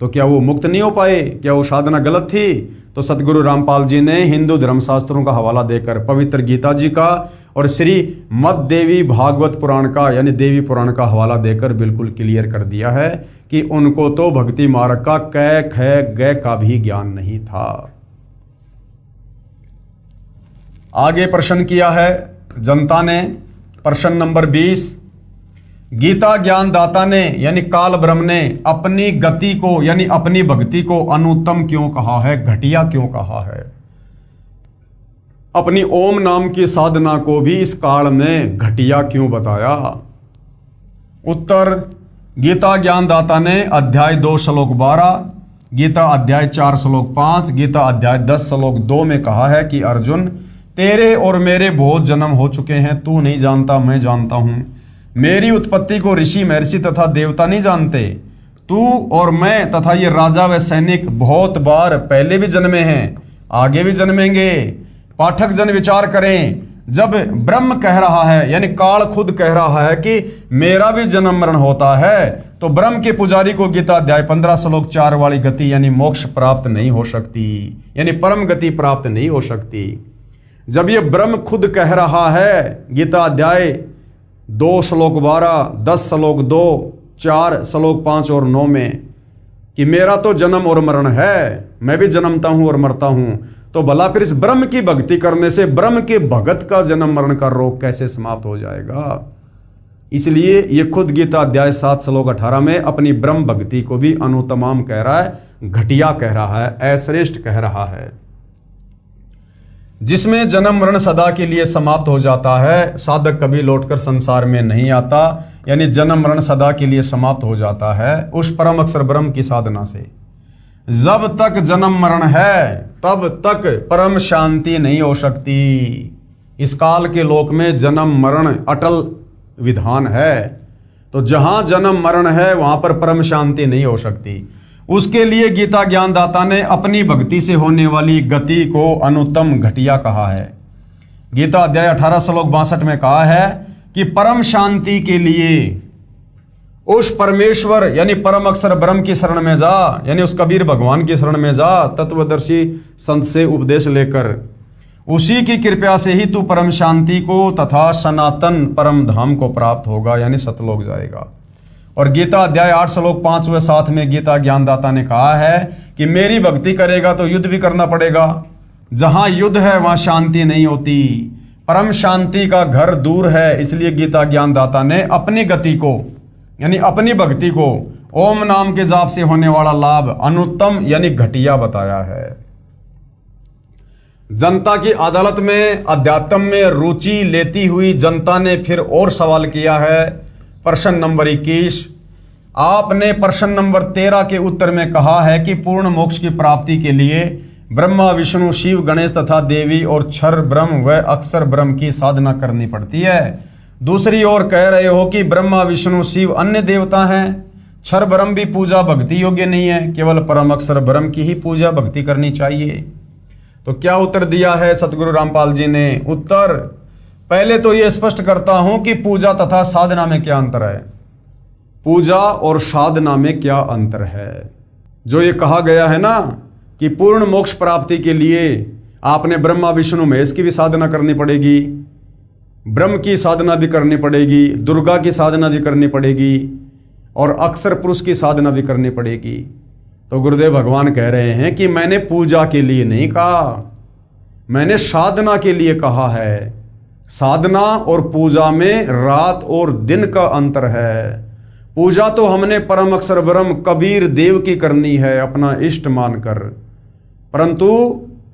तो क्या वो मुक्त नहीं हो पाए? क्या वो साधना गलत थी? तो सतगुरु रामपाल जी ने हिंदू धर्मशास्त्रों का हवाला देकर, पवित्र गीता जी का और श्री मद देवी भागवत पुराण का, यानी देवी पुराण का हवाला देकर बिल्कुल क्लियर कर दिया है कि उनको तो भक्ति मार्ग का कै ख ग का भी ज्ञान नहीं था। आगे प्रश्न किया है जनता ने, प्रश्न नंबर 20, गीता ज्ञान दाता ने यानी काल ब्रह्म ने अपनी गति को, यानी अपनी भक्ति को अनुत्तम क्यों कहा है, घटिया क्यों कहा है? अपनी ओम नाम की साधना को भी इस काल ने घटिया क्यों बताया? उत्तर, गीता ज्ञान दाता ने अध्याय 2 श्लोक 12, गीता अध्याय 4 श्लोक 5, गीता अध्याय 10 श्लोक 2 में कहा है कि अर्जुन, तेरे और मेरे बहुत जन्म हो चुके हैं, तू नहीं जानता, मैं जानता हूं। मेरी उत्पत्ति को ऋषि, महर्षि तथा देवता नहीं जानते। तू और मैं तथा ये राजा व सैनिक बहुत बार पहले भी जन्मे हैं, आगे भी जन्मेंगे। पाठक जन विचार करें, जब ब्रह्म कह रहा है, यानी काल खुद कह रहा है कि मेरा भी जन्म मरण होता है, तो ब्रह्म के पुजारी को गीता अध्याय 15 श्लोक 4 वाली गति यानी मोक्ष प्राप्त नहीं हो सकती, यानी परम गति प्राप्त नहीं हो सकती। जब ये ब्रह्म खुद कह रहा है गीता अध्याय 2 श्लोक 12, 10 श्लोक 2, 4 श्लोक 5 और 9 में कि मेरा तो जन्म और मरण है, मैं भी जन्मता हूं और मरता हूं, तो भला फिर इस ब्रह्म की भक्ति करने से ब्रह्म के भगत का जन्म मरण का रोग कैसे समाप्त हो जाएगा? इसलिए ये खुद गीता अध्याय 7 श्लोक 18 में अपनी ब्रह्म भक्ति को भी अनुत्तमाम कह रहा है, घटिया कह रहा है, अश्रेष्ठ कह रहा है। जिसमें जन्म मरण सदा के लिए समाप्त हो जाता है, साधक कभी लौटकर संसार में नहीं आता, यानी जन्म मरण सदा के लिए समाप्त हो जाता है उस परम अक्षर ब्रह्म की साधना से। जब तक जन्म मरण है तब तक परम शांति नहीं हो सकती। इस काल के लोक में जन्म मरण अटल विधान है, तो जहां जन्म मरण है वहां पर परम शांति नहीं हो सकती। उसके लिए गीता ज्ञानदाता ने अपनी भक्ति से होने वाली गति को अनुत्तम घटिया कहा है। गीता अध्याय 18 श्लोक 62 में कहा है कि परम शांति के लिए उस परमेश्वर यानी परम अक्षर ब्रह्म की शरण में जा, यानी उस कबीर भगवान की शरण में जा, तत्वदर्शी संत से उपदेश लेकर। उसी की कृपा से ही तू परम शांति को तथा सनातन परम धाम को प्राप्त होगा, यानी सतलोक जाएगा। और गीता अध्याय 8 श्लोक 5 व 7 में गीता ज्ञानदाता ने कहा है कि मेरी भक्ति करेगा तो युद्ध भी करना पड़ेगा। जहां युद्ध है वहां शांति नहीं होती, परम शांति का घर दूर है। इसलिए गीता ज्ञानदाता ने अपनी गति को यानी अपनी भक्ति को ओम नाम के जाप से होने वाला लाभ अनुत्तम यानी घटिया बताया है। जनता की अदालत में अध्यात्म में रुचि लेती हुई जनता ने फिर और सवाल किया है। प्रश्न नंबर 21, आपने प्रश्न नंबर 13 के उत्तर में कहा है कि पूर्ण मोक्ष की प्राप्ति के लिए ब्रह्मा विष्णु शिव गणेश तथा देवी और क्षर ब्रह्म व अक्षर ब्रह्म की साधना करनी पड़ती है। दूसरी ओर कह रहे हो कि ब्रह्मा विष्णु शिव अन्य देवता हैं, क्षर ब्रह्म भी पूजा भक्ति योग्य नहीं है, केवल परम अक्षर ब्रह्म की ही पूजा भक्ति करनी चाहिए। तो क्या उत्तर दिया है सतगुरु रामपाल जी ने? उत्तर, पहले तो यह स्पष्ट करता हूं कि पूजा तथा साधना में क्या अंतर है। पूजा और साधना में क्या अंतर है? जो ये कहा गया है ना कि पूर्ण मोक्ष प्राप्ति के लिए आपने ब्रह्मा विष्णु महेश की भी साधना करनी पड़ेगी, ब्रह्म की साधना भी करनी पड़ेगी, दुर्गा की साधना भी करनी पड़ेगी, और अक्षर पुरुष की साधना भी करनी पड़ेगी। तो गुरुदेव भगवान कह रहे हैं कि मैंने पूजा के लिए नहीं कहा, मैंने साधना के लिए कहा है। साधना और पूजा में रात और दिन का अंतर है। पूजा तो हमने परम अक्षर ब्रह्म कबीर देव की करनी है अपना इष्ट मानकर, परंतु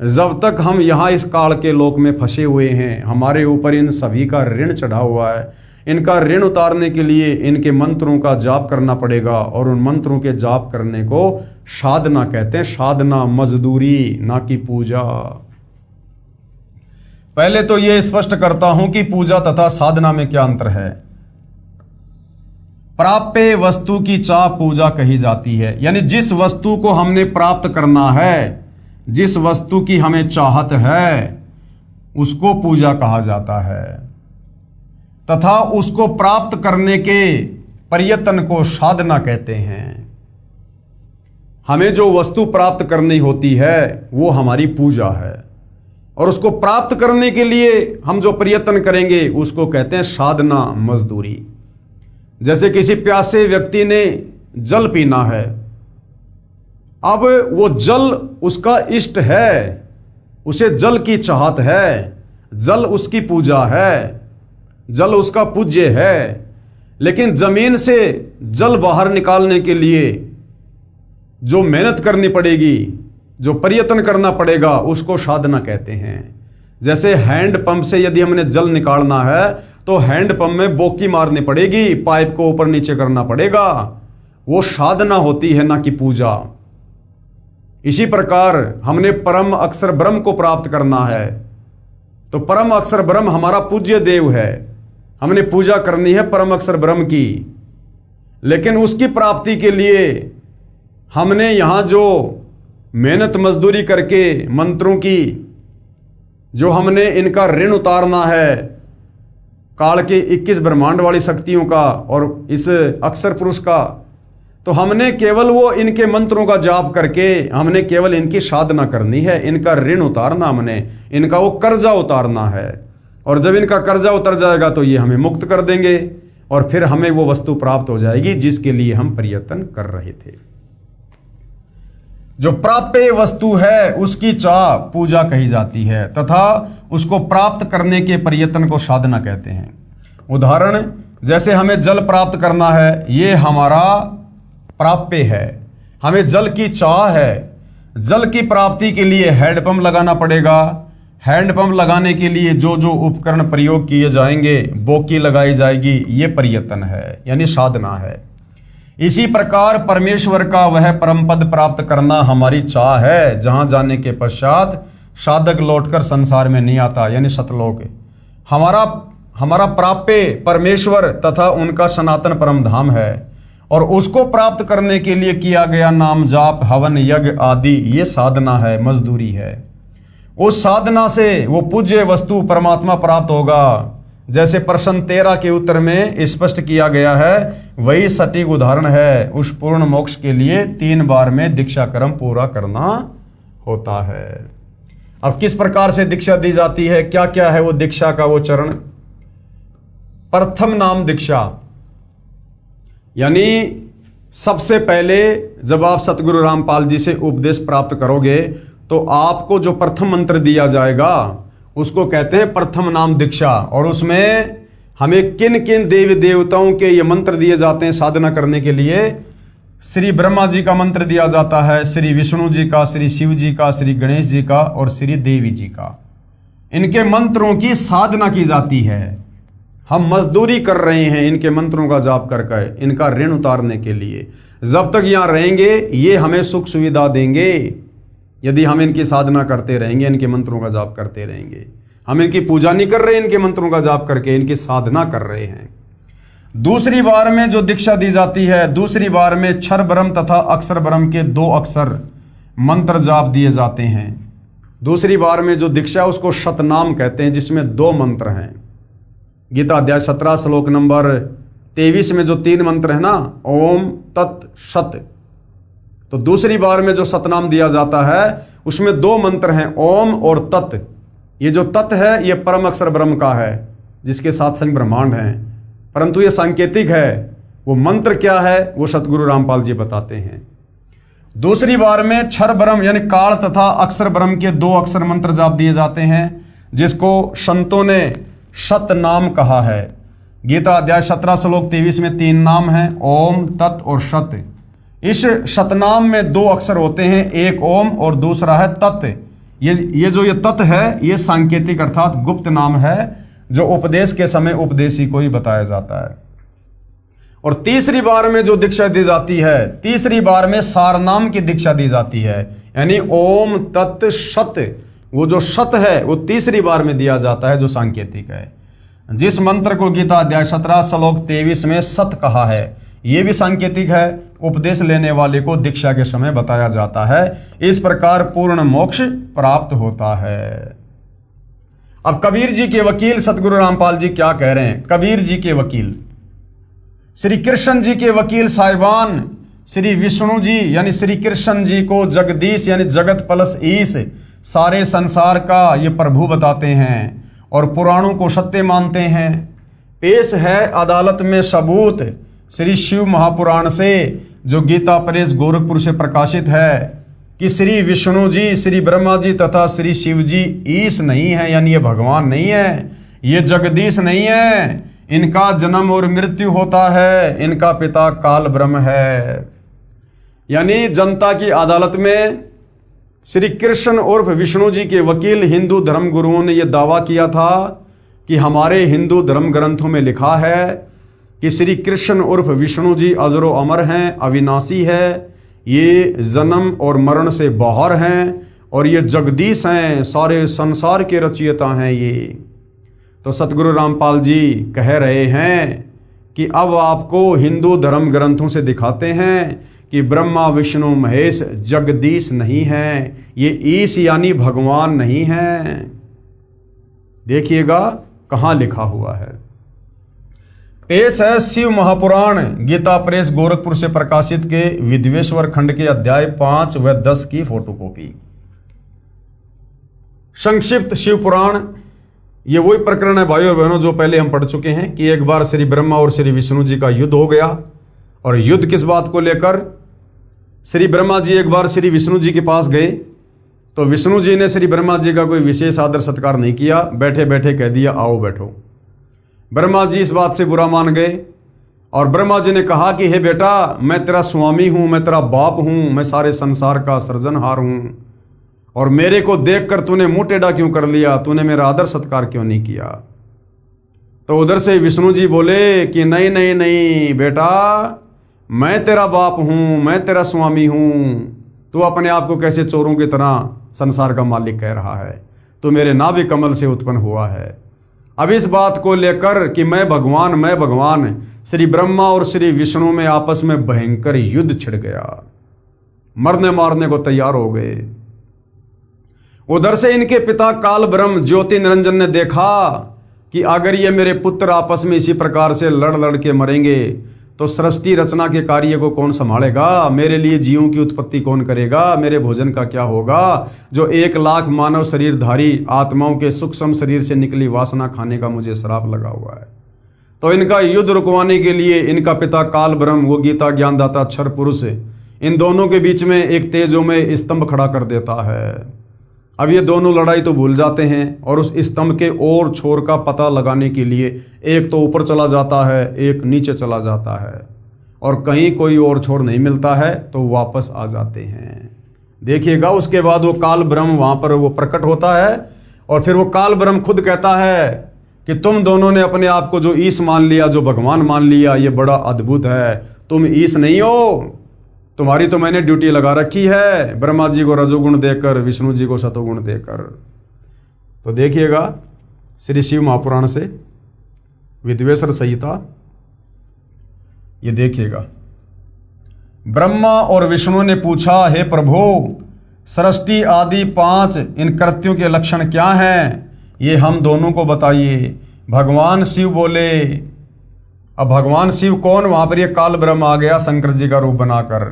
जब तक हम यहाँ इस काल के लोक में फंसे हुए हैं, हमारे ऊपर इन सभी का ऋण चढ़ा हुआ है। इनका ऋण उतारने के लिए इनके मंत्रों का जाप करना पड़ेगा, और उन मंत्रों के जाप करने को साधना कहते हैं। साधना मजदूरी, ना कि पूजा। पहले तो ये स्पष्ट करता हूं कि पूजा तथा साधना में क्या अंतर है। प्राप्य वस्तु की चाह पूजा कही जाती है, यानी जिस वस्तु को हमने प्राप्त करना है, जिस वस्तु की हमें चाहत है, उसको पूजा कहा जाता है, तथा उसको प्राप्त करने के प्रयत्न को साधना कहते हैं। हमें जो वस्तु प्राप्त करनी होती है वो हमारी पूजा है, और उसको प्राप्त करने के लिए हम जो प्रयत्न करेंगे उसको कहते हैं साधना, मजदूरी। जैसे किसी प्यासे व्यक्ति ने जल पीना है, अब वो जल उसका इष्ट है, उसे जल की चाहत है, जल उसकी पूजा है, जल उसका पूज्य है, लेकिन जमीन से जल बाहर निकालने के लिए जो मेहनत करनी पड़ेगी, जो प्रयत्न करना पड़ेगा, उसको साधना कहते हैं। जैसे हैंडपंप से यदि हमने जल निकालना है तो हैंडपंप में बोकी मारनी पड़ेगी, पाइप को ऊपर नीचे करना पड़ेगा, वो साधना होती है, ना कि पूजा। इसी प्रकार हमने परम अक्षर ब्रह्म को प्राप्त करना है, तो परम अक्षर ब्रह्म हमारा पूज्य देव है, हमने पूजा करनी है परम अक्षर ब्रह्म की। लेकिन उसकी प्राप्ति के लिए हमने यहां जो मेहनत मजदूरी करके मंत्रों की जो हमने इनका ऋण उतारना है, काल के 21 ब्रह्मांड वाली शक्तियों का और इस अक्षर पुरुष का, तो हमने केवल वो इनके मंत्रों का जाप करके हमने केवल इनकी साधना करनी है, इनका ऋण उतारना, हमने इनका वो कर्जा उतारना है। और जब इनका कर्जा उतर जाएगा तो ये हमें मुक्त कर देंगे, और फिर हमें वो वस्तु प्राप्त हो जाएगी जिसके लिए हम प्रयत्न कर रहे थे। जो प्राप्य वस्तु है उसकी चाह पूजा कही जाती है, तथा उसको प्राप्त करने के प्रयत्न को साधना कहते हैं। उदाहरण, जैसे हमें जल प्राप्त करना है, ये हमारा प्राप्य है, हमें जल की चाह है। जल की प्राप्ति के लिए हैंडपंप लगाना पड़ेगा, हैंडपंप लगाने के लिए जो जो उपकरण प्रयोग किए जाएंगे, बोकी लगाई जाएगी, ये प्रयत्न है, यानी साधना है। इसी प्रकार परमेश्वर का वह परम पद प्राप्त करना हमारी चाह है, जहां जाने के पश्चात साधक लौटकर संसार में नहीं आता, यानी सतलोक। हमारा प्राप्य परमेश्वर तथा उनका सनातन परम धाम है, और उसको प्राप्त करने के लिए किया गया नाम जाप, हवन, यज्ञ आदि, ये साधना है, मजदूरी है। उस साधना से वो पूज्य वस्तु परमात्मा प्राप्त होगा। जैसे प्रश्न 13 के उत्तर में स्पष्ट किया गया है, वही सटीक उदाहरण है। उस पूर्ण मोक्ष के लिए 3 बार में दीक्षा क्रम पूरा करना होता है। अब किस प्रकार से दीक्षा दी जाती है, क्या क्या है वो दीक्षा का वो चरण। प्रथम नाम दीक्षा, यानी सबसे पहले जब आप सतगुरु रामपाल जी से उपदेश प्राप्त करोगे तो आपको जो प्रथम मंत्र दिया जाएगा उसको कहते हैं प्रथम नाम दीक्षा। और उसमें हमें किन किन देवी देवताओं के ये मंत्र दिए जाते हैं साधना करने के लिए। श्री ब्रह्मा जी का मंत्र दिया जाता है, श्री विष्णु जी का, श्री शिव जी का, श्री गणेश जी का और श्री देवी जी का। इनके मंत्रों की साधना की जाती है। हम मजदूरी कर रहे हैं इनके मंत्रों का जाप करके, इनका ऋण उतारने के लिए। जब तक यहाँ रहेंगे ये हमें सुख सुविधा देंगे, यदि हम इनकी साधना करते रहेंगे, इनके मंत्रों का जाप करते रहेंगे। हम इनकी पूजा नहीं कर रहे, इनके मंत्रों का जाप करके इनकी साधना कर रहे हैं। दूसरी बार में जो दीक्षा दी जाती है, दूसरी बार में क्षर ब्रह्म तथा अक्षर ब्रह्म के 2 अक्षर मंत्र जाप दिए जाते हैं। दूसरी बार में जो दीक्षा उसको शतनाम कहते हैं, जिसमें 2 मंत्र हैं। गीता अध्याय 17 श्लोक नंबर 23 में जो 3 मंत्र है ना, ओम तत् सत, तो दूसरी बार में जो सतनाम दिया जाता है उसमें 2 मंत्र हैं, ओम और तत्। ये जो तत् है ये परम अक्षर ब्रह्म का है, जिसके 7 संग ब्रह्मांड हैं, परंतु ये सांकेतिक है। वो मंत्र क्या है वो सतगुरु रामपाल जी बताते हैं। दूसरी बार में क्षर ब्रह्म यानी काल तथा अक्षर ब्रह्म के 2 अक्षर मंत्र जाप दिए जाते हैं, जिसको संतों ने शत नाम कहा है। गीता अध्याय 17 श्लोक 23 में 3 नाम हैं, ओम, तत् और शत। इस शतनाम में 2 अक्षर होते हैं, एक ओम और दूसरा है तत्। ये जो ये तत् है ये सांकेतिक अर्थात गुप्त नाम है, जो उपदेश के समय उपदेशी को ही बताया जाता है। और तीसरी बार में जो दीक्षा दी जाती है, तीसरी बार में सारनाम की दीक्षा दी जाती है, यानी ओम तत् शत। वो जो शत है वो तीसरी बार में दिया जाता है, जो सांकेतिक है। जिस मंत्र को गीता अध्याय 17 श्लोक 23 में सत कहा है, ये भी सांकेतिक है, उपदेश लेने वाले को दीक्षा के समय बताया जाता है। इस प्रकार पूर्ण मोक्ष प्राप्त होता है। अब कबीर जी के वकील सतगुरु रामपाल जी क्या कह रहे हैं? कबीर जी के वकील, श्री कृष्ण जी के वकील साहिबान श्री विष्णु जी यानी श्री कृष्ण जी को जगदीश यानी जगत प्लस ईश, सारे संसार का ये प्रभु बताते हैं और पुराणों को सत्य मानते हैं। पेश है अदालत में सबूत श्री शिव महापुराण से, जो गीता प्रेस गोरखपुर से प्रकाशित है, कि श्री विष्णु जी, श्री ब्रह्मा जी तथा श्री शिव जी ईश नहीं है, यानी ये भगवान नहीं है, ये जगदीश नहीं है। इनका जन्म और मृत्यु होता है, इनका पिता काल ब्रह्म है। यानी जनता की अदालत में श्री कृष्ण उर्फ विष्णु जी के वकील हिंदू धर्म गुरुओं ने यह दावा किया था कि हमारे हिंदू धर्म ग्रंथों में लिखा है कि श्री कृष्ण उर्फ विष्णु जी अजरो अमर हैं, अविनाशी है, ये जन्म और मरण से बाहर हैं और ये जगदीश हैं, सारे संसार के रचयिता हैं ये। तो सतगुरु रामपाल जी कह रहे हैं कि अब आपको हिंदू धर्म ग्रंथों से दिखाते हैं कि ब्रह्मा विष्णु महेश जगदीश नहीं है, ये ईश यानी भगवान नहीं है। देखिएगा कहाँ लिखा हुआ है। पेश है शिव महापुराण गीता प्रेस गोरखपुर से प्रकाशित के विद्वेश्वर खंड के अध्याय 5 व 10 की फोटोकॉपी। संक्षिप्त शिव पुराण, ये वही प्रकरण है भाइयों और बहनों जो पहले हम पढ़ चुके हैं कि एक बार श्री ब्रह्मा और श्री विष्णु जी का युद्ध हो गया। और युद्ध किस बात को लेकर? श्री ब्रह्मा जी एक बार श्री विष्णु जी के पास गए तो विष्णु जी ने श्री ब्रह्मा जी का कोई विशेष आदर सत्कार नहीं किया, बैठे बैठे कह दिया आओ बैठो। ब्रह्मा जी इस बात से बुरा मान गए और ब्रह्मा जी ने कहा कि हे बेटा, मैं तेरा स्वामी हूं, मैं तेरा बाप हूं, मैं सारे संसार का सृजनहार हूं, और मेरे को देखकर तूने मुंह टेढ़ा क्यों कर लिया? तूने मेरा आदर सत्कार क्यों नहीं किया? तो उधर से विष्णु जी बोले कि नहीं नहीं नहीं बेटा, मैं तेरा बाप हूं, मैं तेरा स्वामी हूं, तू अपने आप को कैसे चोरों की तरह संसार का मालिक कह रहा है? तू मेरे नाभि कमल से उत्पन्न हुआ है। अब इस बात को लेकर कि मैं भगवान, श्री ब्रह्मा और श्री विष्णु में आपस में भयंकर युद्ध छिड़ गया, मरने मारने को तैयार हो गए। उधर से इनके पिता काल ब्रह्म ज्योति निरंजन ने देखा कि अगर ये मेरे पुत्र आपस में इसी प्रकार से लड़ लड़ के मरेंगे तो सृष्टि रचना के कार्य को कौन संभालेगा? मेरे लिए जीवों की उत्पत्ति कौन करेगा? मेरे भोजन का क्या होगा? जो 1 लाख मानव शरीरधारी आत्माओं के सूक्ष्म शरीर से निकली वासना खाने का मुझे श्राप लगा हुआ है। तो इनका युद्ध रुकवाने के लिए इनका पिता काल ब्रह्म, वो गीता ज्ञानदाता अक्षर पुरुष, इन दोनों के बीच में एक तेजोमय स्तंभ खड़ा कर देता है। अब ये दोनों लड़ाई तो भूल जाते हैं और उस स्तंभ के और छोर का पता लगाने के लिए एक तो ऊपर चला जाता है, एक नीचे चला जाता है, और कहीं कोई और छोर नहीं मिलता है तो वापस आ जाते हैं। देखिएगा उसके बाद वो काल ब्रह्म वहां पर वो प्रकट होता है और फिर वो काल ब्रह्म खुद कहता है कि तुम दोनों ने अपने आप को जो ईश मान लिया, जो भगवान मान लिया, ये बड़ा अद्भुत है। तुम ईश नहीं हो, तुम्हारी तो मैंने ड्यूटी लगा रखी है, ब्रह्मा जी को रजोगुण देकर, विष्णु जी को सतोगुण देकर। तो देखिएगा श्री शिव महापुराण से विद्वेश्वर संहिता, ये देखिएगा। ब्रह्मा और विष्णु ने पूछा, हे प्रभु, सृष्टि आदि 5 इन कृत्यों के लक्षण क्या हैं? ये हम दोनों को बताइए। भगवान शिव बोले। अब भगवान शिव कौन? वहां पर ये काल ब्रह्म आ गया शंकर जी का रूप बनाकर।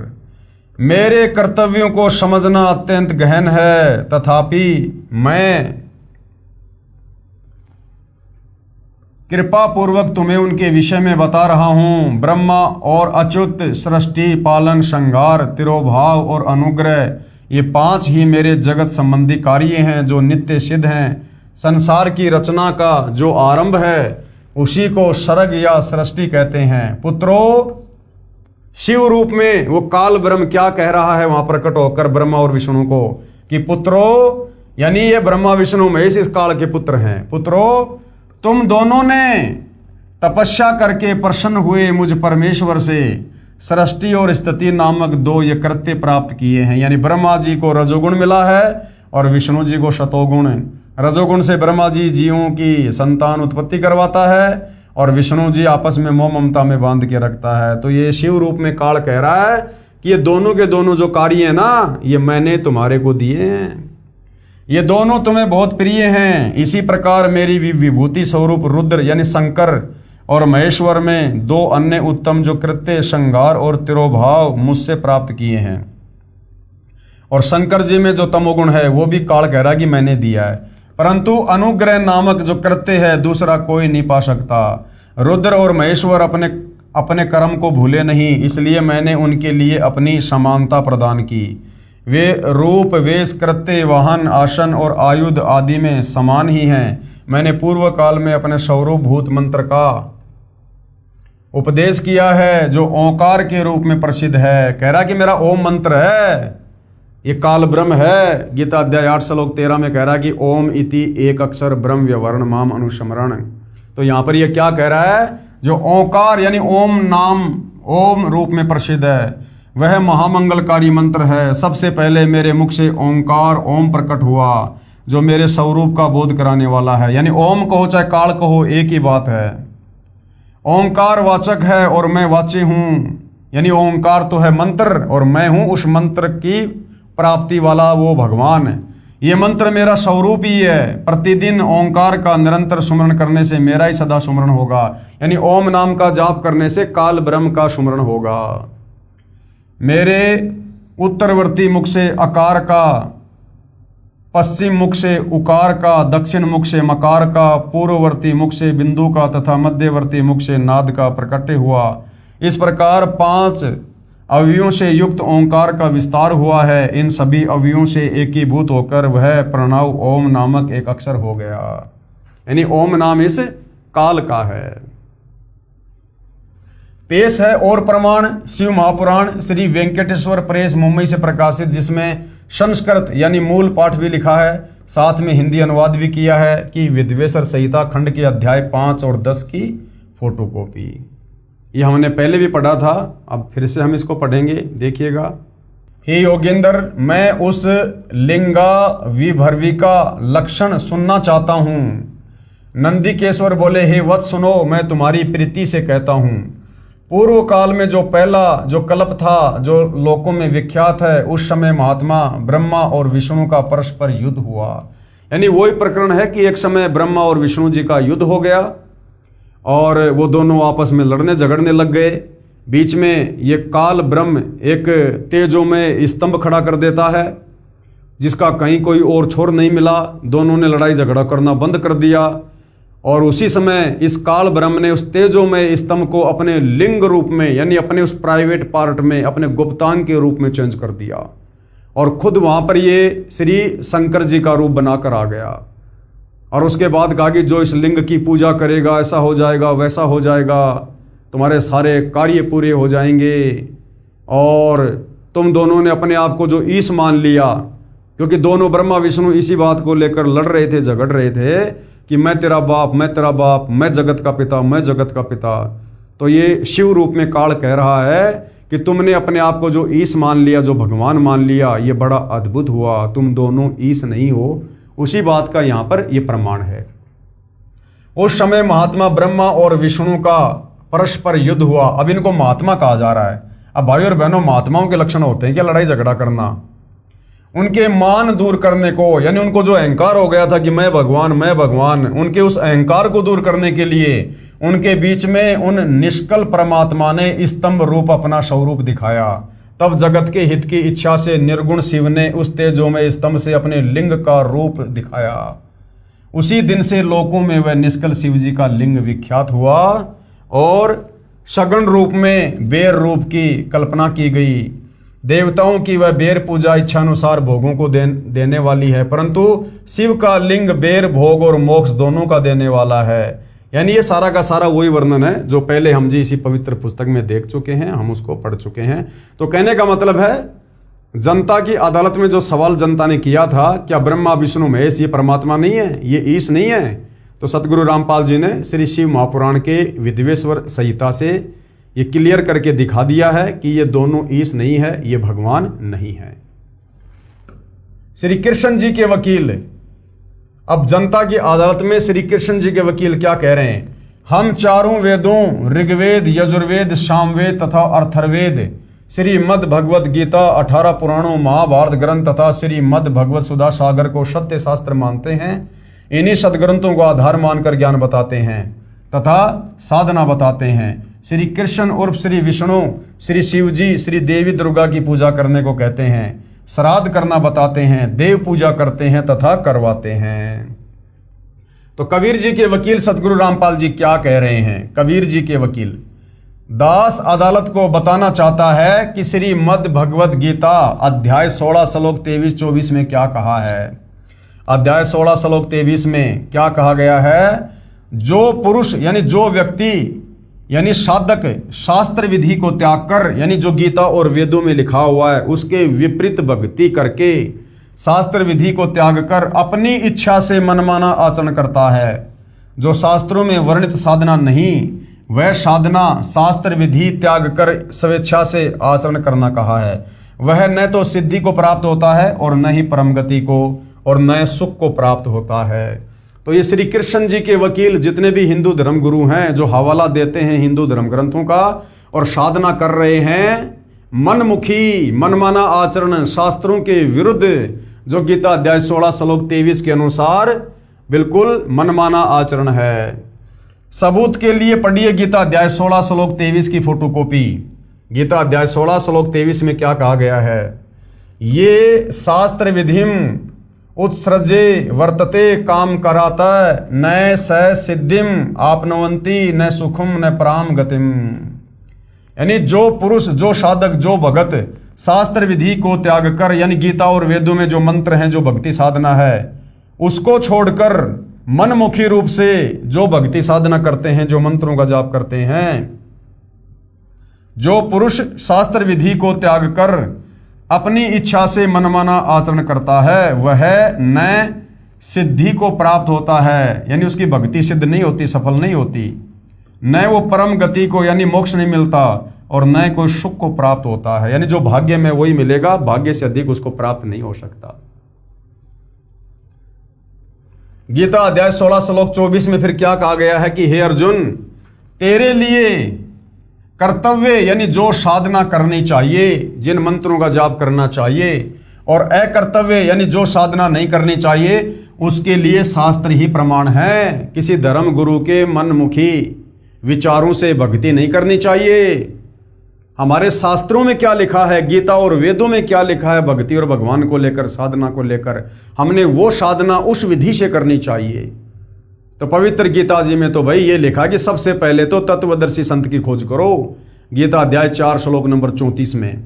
मेरे कर्तव्यों को समझना अत्यंत गहन है, तथापि मैं कृपा पूर्वक तुम्हें उनके विषय में बता रहा हूँ। ब्रह्मा और अच्युत, सृष्टि, पालन, संहार, तिरोभाव और अनुग्रह, ये 5 ही मेरे जगत संबंधी कार्य हैं जो नित्य सिद्ध हैं। संसार की रचना का जो आरंभ है उसी को सर्ग या सृष्टि कहते हैं। पुत्रों, शिव रूप में वो काल ब्रह्म क्या कह रहा है वहां प्रकट होकर ब्रह्मा और विष्णु को कि पुत्रों, यानी ये ब्रह्मा विष्णु महेश इस काल के पुत्र हैं। पुत्रों, तुम दोनों ने तपस्या करके प्रसन्न हुए मुझ परमेश्वर से सृष्टि और स्थिति नामक 2 ये कृत्य प्राप्त किए हैं। यानी ब्रह्मा जी को रजोगुण मिला है और विष्णु जी को शतोगुण। रजोगुण से ब्रह्मा जी जीवों की संतान उत्पत्ति करवाता है और विष्णु जी आपस में मोह ममता में बांध के रखता है। तो ये शिव रूप में काल कह रहा है कि ये दोनों के दोनों जो कार्य हैं ना, ये मैंने तुम्हारे को दिए हैं, ये दोनों तुम्हें बहुत प्रिय हैं। इसी प्रकार मेरी विभूति स्वरूप रुद्र यानी शंकर और महेश्वर में 2 अन्य उत्तम जो कृत्य, संहार और तिरोभाव मुझसे प्राप्त किए हैं। और शंकर जी में जो तमोगुण है वो भी काल कह रहा है कि मैंने दिया है, परंतु अनुग्रह नामक जो कृत्य है दूसरा कोई नहीं पा सकता। रुद्र और महेश्वर अपने कर्म को भूले नहीं, इसलिए मैंने उनके लिए अपनी समानता प्रदान की। वे रूप, वेश, कृत्य, वाहन, आसन और आयुध आदि में समान ही हैं। मैंने पूर्व काल में अपने स्वरूप भूत मंत्र का उपदेश किया है जो ओंकार के रूप में प्रसिद्ध है। कह रहा कि मेरा ओम मंत्र है, ये काल ब्रह्म है। गीता अध्याय 8 श्लोक 13 में कह रहा है कि ओम इति एक अक्षर ब्रह्म व्यवर्ण माम अनुस्मरण। तो यहाँ पर ये क्या कह रहा है, जो ओंकार यानी ओम नाम, ओम रूप में प्रसिद्ध है, वह महामंगलकारी मंत्र है। सबसे पहले मेरे मुख से ओंकार ओम प्रकट हुआ जो मेरे स्वरूप का बोध कराने वाला है। यानी ओम कहो चाहे काल कहो एक ही बात है। ओंकार वाचक है और मैं वाच्य हूँ। यानी ओंकार तो है मंत्र और मैं हूँ उस मंत्र की प्राप्ति वाला वो भगवान है। ये मंत्र मेरा स्वरूप ही है। प्रतिदिन ओंकार का निरंतर सुमरण करने से मेरा ही सदा सुमरण होगा। यानी ओम नाम का जाप करने से काल ब्रह्म का सुमरण होगा। मेरे उत्तरवर्ती मुख से अकार का, पश्चिम मुख से उकार का, दक्षिण मुख से मकार का, पूर्ववर्ती मुख से बिंदु का तथा मध्यवर्ती मुख से नाद का प्रकट हुआ। इस प्रकार 5 अवयवों से युक्त ओंकार का विस्तार हुआ है। इन सभी अवयवों से एकीभूत होकर वह प्रणव ओम नामक एक अक्षर हो गया। यानी ओम नाम इस काल का है। पेश है और प्रमाण शिव महापुराण श्री वेंकटेश्वर प्रेस मुंबई से प्रकाशित, जिसमें संस्कृत यानी मूल पाठ भी लिखा है, साथ में हिंदी अनुवाद भी किया है कि विद्वेश्वर संहिता खंड के अध्याय 5 और 10 की फोटोकॉपी। ये हमने पहले भी पढ़ा था, अब फिर से हम इसको पढ़ेंगे, देखिएगा। हे योगेंद्र, मैं उस लिंगा विभर्विका लक्षण सुनना चाहता हूँ। नंदिकेश्वर बोले, हे वत्स सुनो, मैं तुम्हारी प्रीति से कहता हूँ। पूर्व काल में जो पहला जो कल्प था जो लोकों में विख्यात है, उस समय महात्मा ब्रह्मा और विष्णु का परस्पर युद्ध हुआ। यानी वही प्रकरण है कि एक समय ब्रह्मा और विष्णु जी का युद्ध हो गया और वो दोनों आपस में लड़ने झगड़ने लग गए। बीच में ये काल ब्रह्म एक तेजोमय स्तंभ खड़ा कर देता है जिसका कहीं कोई और छोर नहीं मिला। दोनों ने लड़ाई झगड़ा करना बंद कर दिया और उसी समय इस काल ब्रह्म ने उस तेजोमय स्तंभ को अपने लिंग रूप में यानी अपने उस प्राइवेट पार्ट में अपने गुप्तांग के रूप में चेंज कर दिया और खुद वहां पर ये श्री शंकर जी का रूप बनाकर आ गया। और उसके बाद कहा कि जो इस लिंग की पूजा करेगा ऐसा हो जाएगा, वैसा हो जाएगा, तुम्हारे सारे कार्य पूरे हो जाएंगे। और तुम दोनों ने अपने आप को जो ईश मान लिया, क्योंकि दोनों ब्रह्मा विष्णु इसी बात को लेकर लड़ रहे थे, झगड़ रहे थे कि मैं तेरा बाप, मैं तेरा बाप, मैं जगत का पिता, मैं जगत का पिता। तो ये शिव रूप में काल कह रहा है कि तुमने अपने आप को जो ईश मान लिया, जो भगवान मान लिया, ये बड़ा अद्भुत हुआ। तुम दोनों ईश नहीं हो। उसी बात का यहाँ पर ये प्रमाण है। उस समय महात्मा ब्रह्मा और विष्णु का परस्पर युद्ध हुआ। अब इनको महात्मा कहा जा रहा है। अब भाई और बहनों, महात्माओं के लक्षण होते हैं क्या? लड़ाई झगड़ा करना, उनके मान दूर करने को, यानी उनको जो अहंकार हो गया था कि मैं भगवान, मैं भगवान, उनके उस अहंकार को दूर करने के लिए उनके बीच में उन निष्कल परमात्मा ने स्तंभ रूप अपना स्वरूप दिखाया। तब जगत के हित की इच्छा से निर्गुण शिव ने उस तेजोमय स्तंभ से अपने लिंग का रूप दिखाया। उसी दिन से लोकों में वह निष्कल शिव जी का लिंग विख्यात हुआ और सगुण रूप में बेर रूप की कल्पना की गई। देवताओं की वह बेर पूजा इच्छानुसार भोगों को देने वाली है, परंतु शिव का लिंग बेर भोग और मोक्ष दोनों का देने वाला है। यानी ये सारा का सारा वही वर्णन है जो पहले हम जी इसी पवित्र पुस्तक में देख चुके हैं, हम उसको पढ़ चुके हैं। तो कहने का मतलब है, जनता की अदालत में जो सवाल जनता ने किया था, क्या ब्रह्मा विष्णु महेश ये परमात्मा नहीं है, ये ईश नहीं है, तो सतगुरु रामपाल जी ने श्री शिव महापुराण के विद्वेश्वर संहिता से ये क्लियर करके दिखा दिया है कि ये दोनों ईश नहीं है, ये भगवान नहीं है। श्री कृष्ण जी के वकील, अब जनता की अदालत में श्री कृष्ण जी के वकील क्या कह रहे हैं, हम चारों वेदों ऋग्वेद, यजुर्वेद, सामवेद तथा अर्थर्वेद, श्रीमद् भगवत गीता, 18 पुराणों, महाभारत ग्रंथ तथा श्रीमद् भगवत सुधा सागर को सत्य शास्त्र मानते हैं। इन्हीं सदग्रंथों को आधार मानकर ज्ञान बताते हैं तथा साधना बताते हैं। श्री कृष्ण उर्फ श्री विष्णु, श्री शिव जी, श्री देवी दुर्गा की पूजा करने को कहते हैं, श्राद्ध करना बताते हैं, देव पूजा करते हैं तथा करवाते हैं। तो कबीर जी के वकील सतगुरु रामपाल जी क्या कह रहे हैं? कबीर जी के वकील दास अदालत को बताना चाहता है कि श्रीमद् भगवत गीता अध्याय 16 श्लोक 23-24 में क्या कहा है। अध्याय 16 श्लोक 23 में क्या कहा गया है, जो पुरुष यानी जो व्यक्ति यानी साधक शास्त्र विधि को त्याग कर, यानी जो गीता और वेदों में लिखा हुआ है उसके विपरीत भक्ति करके शास्त्र विधि को त्याग कर अपनी इच्छा से मनमाना आचरण करता है, जो शास्त्रों में वर्णित साधना नहीं, वह साधना शास्त्र विधि त्याग कर स्वेच्छा से आचरण करना कहा है, वह न तो सिद्धि को प्राप्त होता है और न ही परम गति को और न सुख को प्राप्त होता है। तो ये श्री कृष्ण जी के वकील जितने भी हिंदू धर्म गुरु हैं जो हवाला देते हैं हिंदू धर्म ग्रंथों का और साधना कर रहे हैं मनमुखी मनमाना आचरण शास्त्रों के विरुद्ध, जो गीता अध्याय 16 श्लोक 23 के अनुसार बिल्कुल मनमाना आचरण है। सबूत के लिए पढ़िए गीता अध्याय 16 श्लोक 23 की फोटोकॉपी। गीता अध्याय 16 श्लोक 23 में क्या कहा गया है, ये शास्त्र विधिम उत्सृजे वर्तते काम कराता न स सिद्धिम आपनवंती न सुखम न पराम गतिम। यानी जो पुरुष, जो साधक, जो भगत शास्त्र विधि को त्याग कर, यानी गीता और वेदों में जो मंत्र हैं, जो भक्ति साधना है, उसको छोड़कर मनमुखी रूप से जो भक्ति साधना करते हैं, जो मंत्रों का जाप करते हैं, जो पुरुष शास्त्र विधि को त्याग कर अपनी इच्छा से मनमाना आचरण करता है, वह न सिद्धि को प्राप्त होता है, यानी उसकी भक्ति सिद्ध नहीं होती, सफल नहीं होती, न वो परम गति को यानी मोक्ष नहीं मिलता और न कोई सुख को प्राप्त होता है, यानी जो भाग्य में वही मिलेगा, भाग्य से अधिक उसको प्राप्त नहीं हो सकता। गीता अध्याय 16 श्लोक 24 में फिर क्या कहा गया है कि हे अर्जुन, तेरे लिए कर्तव्य यानी जो साधना करनी चाहिए, जिन मंत्रों का जाप करना चाहिए, और अकर्तव्य यानी जो साधना नहीं करनी चाहिए, उसके लिए शास्त्र ही प्रमाण है। किसी धर्म गुरु के मनमुखी विचारों से भक्ति नहीं करनी चाहिए। हमारे शास्त्रों में क्या लिखा है, गीता और वेदों में क्या लिखा है भक्ति और भगवान को लेकर, साधना को लेकर, हमने वो साधना उस विधि से करनी चाहिए। तो पवित्र गीता जी में तो भाई ये लिखा कि सबसे पहले तो तत्वदर्शी संत की खोज करो, गीता अध्याय 4 श्लोक नंबर 34 में,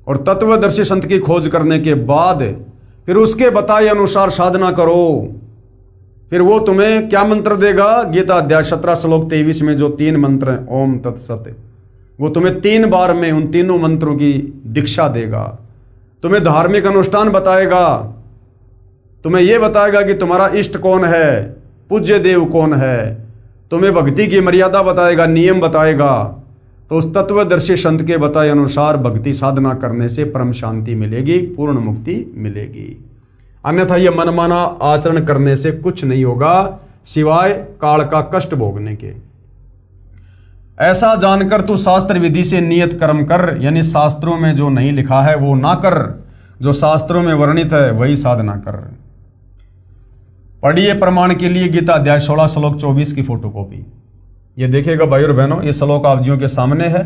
और तत्वदर्शी संत की खोज करने के बाद फिर उसके बताए अनुसार साधना करो। फिर वो तुम्हें क्या मंत्र देगा, गीता अध्याय 17 श्लोक 23 में जो 3 मंत्र हैं, ओम तत्सत, वो तुम्हें 3 बार में उन तीनों मंत्रों की दीक्षा देगा। तुम्हें धार्मिक अनुष्ठान बताएगा, तुम्हें यह बताएगा कि तुम्हारा इष्ट कौन है, पूज्य देव कौन है, तुम्हें भक्ति की मर्यादा बताएगा, नियम बताएगा। तो उस तत्वदर्शी संत के बताए अनुसार भक्ति साधना करने से परम शांति मिलेगी, पूर्ण मुक्ति मिलेगी। अन्यथा यह मनमाना आचरण करने से कुछ नहीं होगा सिवाय काल का कष्ट भोगने के। ऐसा जानकर तू शास्त्र विधि से नियत कर्म कर, यानी शास्त्रों में जो नहीं लिखा है वो ना कर, जो शास्त्रों में वर्णित है वही साधना कर। पढ़िए प्रमाण के लिए गीता अध्याय 16 श्लोक 24 की फोटोकॉपी। ये देखिएगा भाई और बहनों, ये श्लोक आप जियों के सामने है।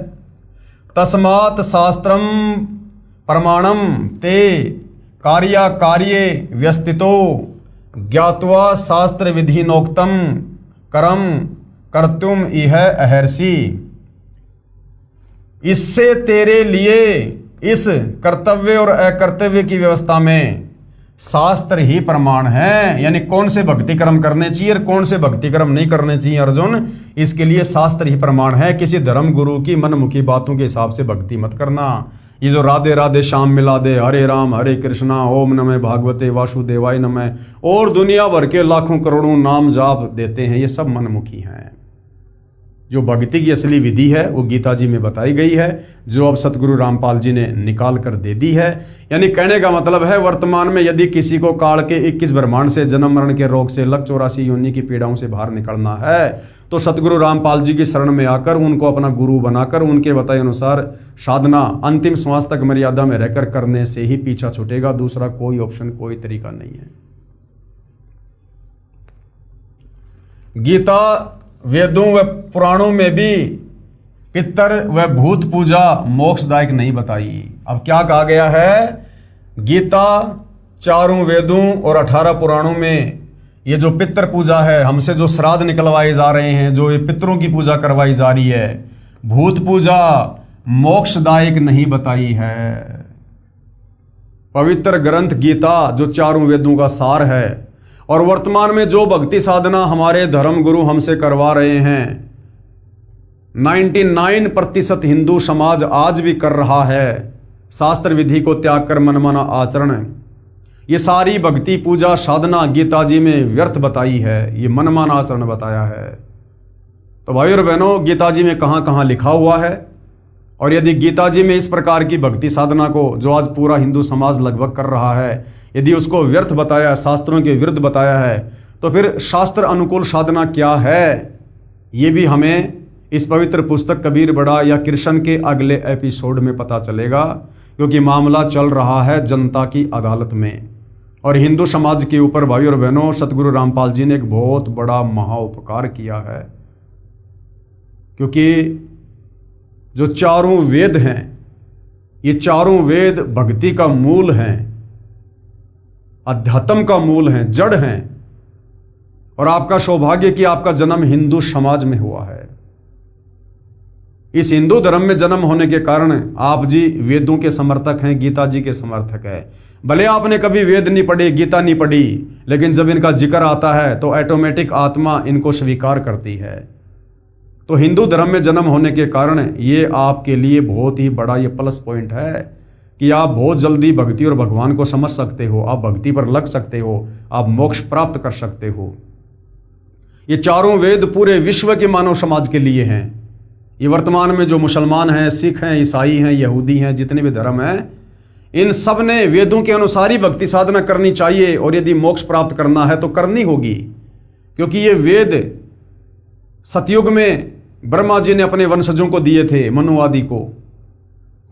तस्मात् शास्त्रम प्रमाणम ते कार्य व्यस्तितो ज्ञात्वा शास्त्र विधि नोक्तम कर्म कर्तुम इह अहर्षि। इससे तेरे लिए इस कर्तव्य और अकर्तव्य की व्यवस्था में शास्त्र ही प्रमाण है। यानी कौन से भक्ति कर्म करने चाहिए और कौन से भक्ति कर्म नहीं करने चाहिए अर्जुन, इसके लिए शास्त्र ही प्रमाण है। किसी धर्म गुरु की मनमुखी बातों के हिसाब से भक्ति मत करना। ये जो राधे राधे श्याम मिला दे, हरे राम हरे कृष्णा, ओम नमः भागवते वासुदेवाय नमः और दुनिया भर के लाखों करोड़ों नाम जाप देते हैं, ये सब मनमुखी हैं। जो भक्ति की असली विधि है वो गीता जी में बताई गई है, जो अब सतगुरु रामपाल जी ने निकाल कर दे दी है। यानी कहने का मतलब है, वर्तमान में यदि किसी को काल के 21 ब्रह्मांड से जन्म मरण के रोग से लग 84 योनि की पीड़ाओं से बाहर निकलना है तो सतगुरु रामपाल जी की शरण में आकर उनको अपना गुरु बनाकर उनके बताए अनुसार साधना अंतिम श्वास तक मर्यादा में रहकर करने से ही पीछा छूटेगा। दूसरा कोई ऑप्शन, कोई तरीका नहीं है। गीता वेदों व पुराणों में भी पितर व भूत पूजा मोक्षदायक नहीं बताई। अब क्या कहा गया है, गीता 4 वेदों और 18 पुराणों में ये जो पितर पूजा है, हमसे जो श्राद्ध निकलवाए जा रहे हैं, जो ये पितरों की पूजा करवाई जा रही है, भूत पूजा मोक्षदायक नहीं बताई है। पवित्र ग्रंथ गीता जो 4 वेदों का सार है और वर्तमान में जो भक्ति साधना हमारे धर्म गुरु हमसे करवा रहे हैं, 99% हिंदू समाज आज भी कर रहा है। शास्त्र विधि को त्याग कर मनमाना आचरण, ये सारी भक्ति पूजा साधना गीता जी में व्यर्थ बताई है, ये मनमाना आचरण बताया है। तो भाई और बहनों, गीता जी में कहाँ कहाँ लिखा हुआ है, और यदि गीता जी में इस प्रकार की भक्ति साधना को जो आज पूरा हिंदू समाज लगभग कर रहा है, यदि उसको व्यर्थ बताया, शास्त्रों के विरुद्ध बताया है, तो फिर शास्त्र अनुकूल साधना क्या है, ये भी हमें इस पवित्र पुस्तक कबीर बड़ा या कृष्ण के अगले एपिसोड में पता चलेगा, क्योंकि मामला चल रहा है जनता की अदालत में। और हिंदू समाज के ऊपर भाई और बहनों, सतगुरु रामपाल जी ने एक बहुत बड़ा महाउपकार किया है, क्योंकि जो 4 वेद हैं, ये 4 वेद भक्ति का मूल हैं, अध्यात्म का मूल हैं, जड़ हैं। और आपका सौभाग्य कि आपका जन्म हिंदू समाज में हुआ है। इस हिंदू धर्म में जन्म होने के कारण आप जी वेदों के समर्थक हैं, गीता जी के समर्थक हैं। भले आपने कभी वेद नहीं पढ़ी, गीता नहीं पढ़ी, लेकिन जब इनका जिक्र आता है तो ऑटोमेटिक आत्मा इनको स्वीकार करती है। तो हिंदू धर्म में जन्म होने के कारण ये आपके लिए बहुत ही बड़ा ये प्लस पॉइंट है कि आप बहुत जल्दी भक्ति और भगवान को समझ सकते हो, आप भक्ति पर लग सकते हो, आप मोक्ष प्राप्त कर सकते हो। ये 4 वेद पूरे विश्व के मानव समाज के लिए हैं। ये वर्तमान में जो मुसलमान हैं, सिख हैं, ईसाई हैं, यहूदी हैं, जितने भी धर्म हैं, इन सब ने वेदों के अनुसार ही भक्ति साधना करनी चाहिए। और यदि मोक्ष प्राप्त करना है तो करनी होगी, क्योंकि ये वेद सतयुग में ब्रह्मा जी ने अपने वंशजों को दिए थे, मनु आदि को,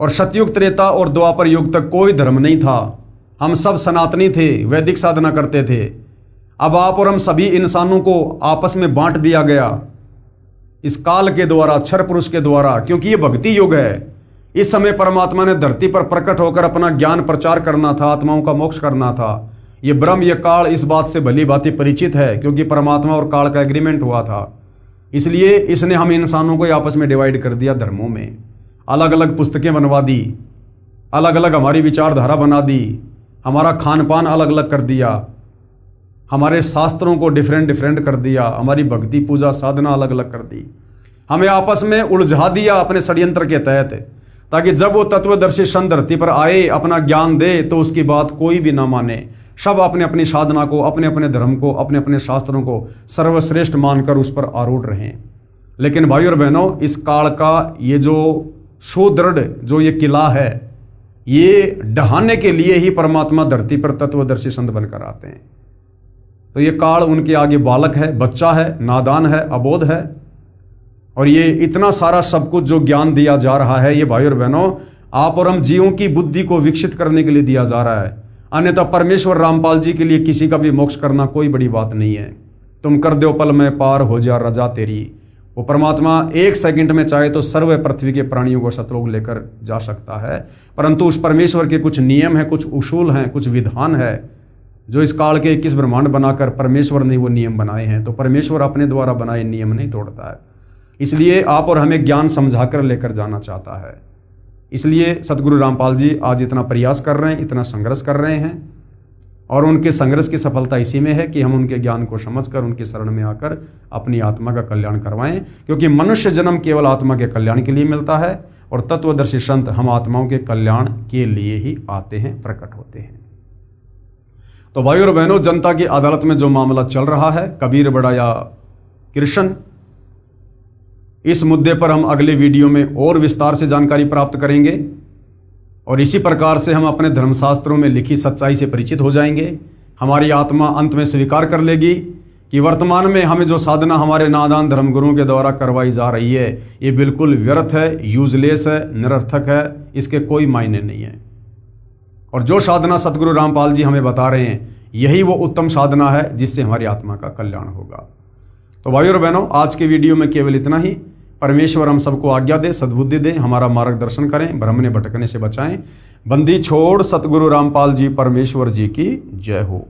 और सतयुग त्रेता और द्वापर युग तक कोई धर्म नहीं था। हम सब सनातनी थे, वैदिक साधना करते थे। अब आप और हम सभी इंसानों को आपस में बांट दिया गया इस काल के द्वारा, क्षर पुरुष के द्वारा, क्योंकि ये भक्ति युग है। इस समय परमात्मा ने धरती पर प्रकट होकर अपना ज्ञान प्रचार करना था, आत्माओं का मोक्ष करना था। ये ब्रह्म, ये काल इस बात से भली भांति परिचित है, क्योंकि परमात्मा और काल का एग्रीमेंट हुआ था। इसलिए इसने हम इंसानों को आपस में डिवाइड कर दिया, धर्मों में अलग अलग पुस्तकें बनवा दी, अलग अलग हमारी विचारधारा बना दी, हमारा खान पान अलग अलग कर दिया, हमारे शास्त्रों को डिफरेंट कर दिया, हमारी भक्ति पूजा साधना अलग अलग कर दी, हमें आपस में उलझा दिया अपने षड्यंत्र के तहत, ताकि जब वो तत्वदर्शी सन धरती पर आए, अपना ज्ञान दे, तो उसकी बात कोई भी ना माने। सब अपने अपनी साधना को, अपने अपने धर्म को, अपने अपने शास्त्रों को सर्वश्रेष्ठ मानकर उस पर आरूढ़ रहें। लेकिन भाई और बहनों, इस काल का ये जो सुदृढ़ जो ये किला है, ये ढहाने के लिए ही परमात्मा धरती पर तत्वदर्शी संत बनकर आते हैं। तो ये काल उनके आगे बालक है, बच्चा है, नादान है, अबोध है। और ये इतना सारा सब कुछ जो ज्ञान दिया जा रहा है, ये भाई और बहनों आप और हम जीवों की बुद्धि को विकसित करने के लिए दिया जा रहा है। अन्यथा परमेश्वर रामपाल जी के लिए किसी का भी मोक्ष करना कोई बड़ी बात नहीं है। तुम कर दो पल में पार हो जा रजा तेरी। वो परमात्मा 1 सेकंड में चाहे तो सर्व पृथ्वी के प्राणियों को सतलोक लेकर जा सकता है, परंतु उस परमेश्वर के कुछ नियम हैं, कुछ उसूल हैं, कुछ विधान है जो इस काल के 21 ब्रह्मांड बनाकर परमेश्वर ने वो नियम बनाए हैं, तो परमेश्वर अपने द्वारा बनाए नियम नहीं तोड़ता है। इसलिए आप और हमें ज्ञान समझाकर लेकर जाना चाहता है। इसलिए सतगुरु रामपाल जी आज इतना प्रयास कर रहे हैं, इतना संघर्ष कर रहे हैं, और उनके संघर्ष की सफलता इसी में है कि हम उनके ज्ञान को समझकर उनकी शरण में आकर अपनी आत्मा का कल्याण करवाएं, क्योंकि मनुष्य जन्म केवल आत्मा के कल्याण के लिए मिलता है, और तत्वदर्शी संत हम आत्माओं के कल्याण के लिए ही आते हैं, प्रकट होते हैं। तो भाइयों और बहनों, जनता की अदालत में जो मामला चल रहा है, कबीर बड़ा या कृष्ण, इस मुद्दे पर हम अगले वीडियो में और विस्तार से जानकारी प्राप्त करेंगे, और इसी प्रकार से हम अपने धर्मशास्त्रों में लिखी सच्चाई से परिचित हो जाएंगे। हमारी आत्मा अंत में स्वीकार कर लेगी कि वर्तमान में हमें जो साधना हमारे नादान धर्मगुरुओं के द्वारा करवाई जा रही है, ये बिल्कुल व्यर्थ है, यूजलेस है, निरर्थक है, इसके कोई मायने नहीं है। और जो साधना सतगुरु रामपाल जी हमें बता रहे हैं, यही वो उत्तम साधना है जिससे हमारी आत्मा का कल्याण होगा। तो भाइयों और बहनों, आज के वीडियो में केवल इतना ही। परमेश्वर हम सबको आज्ञा दे, सद्बुद्धि दें, हमारा मार्गदर्शन करें, भ्रम ने भटकने से बचाएं। बंदी छोड़ सतगुरु रामपाल जी परमेश्वर जी की जय हो।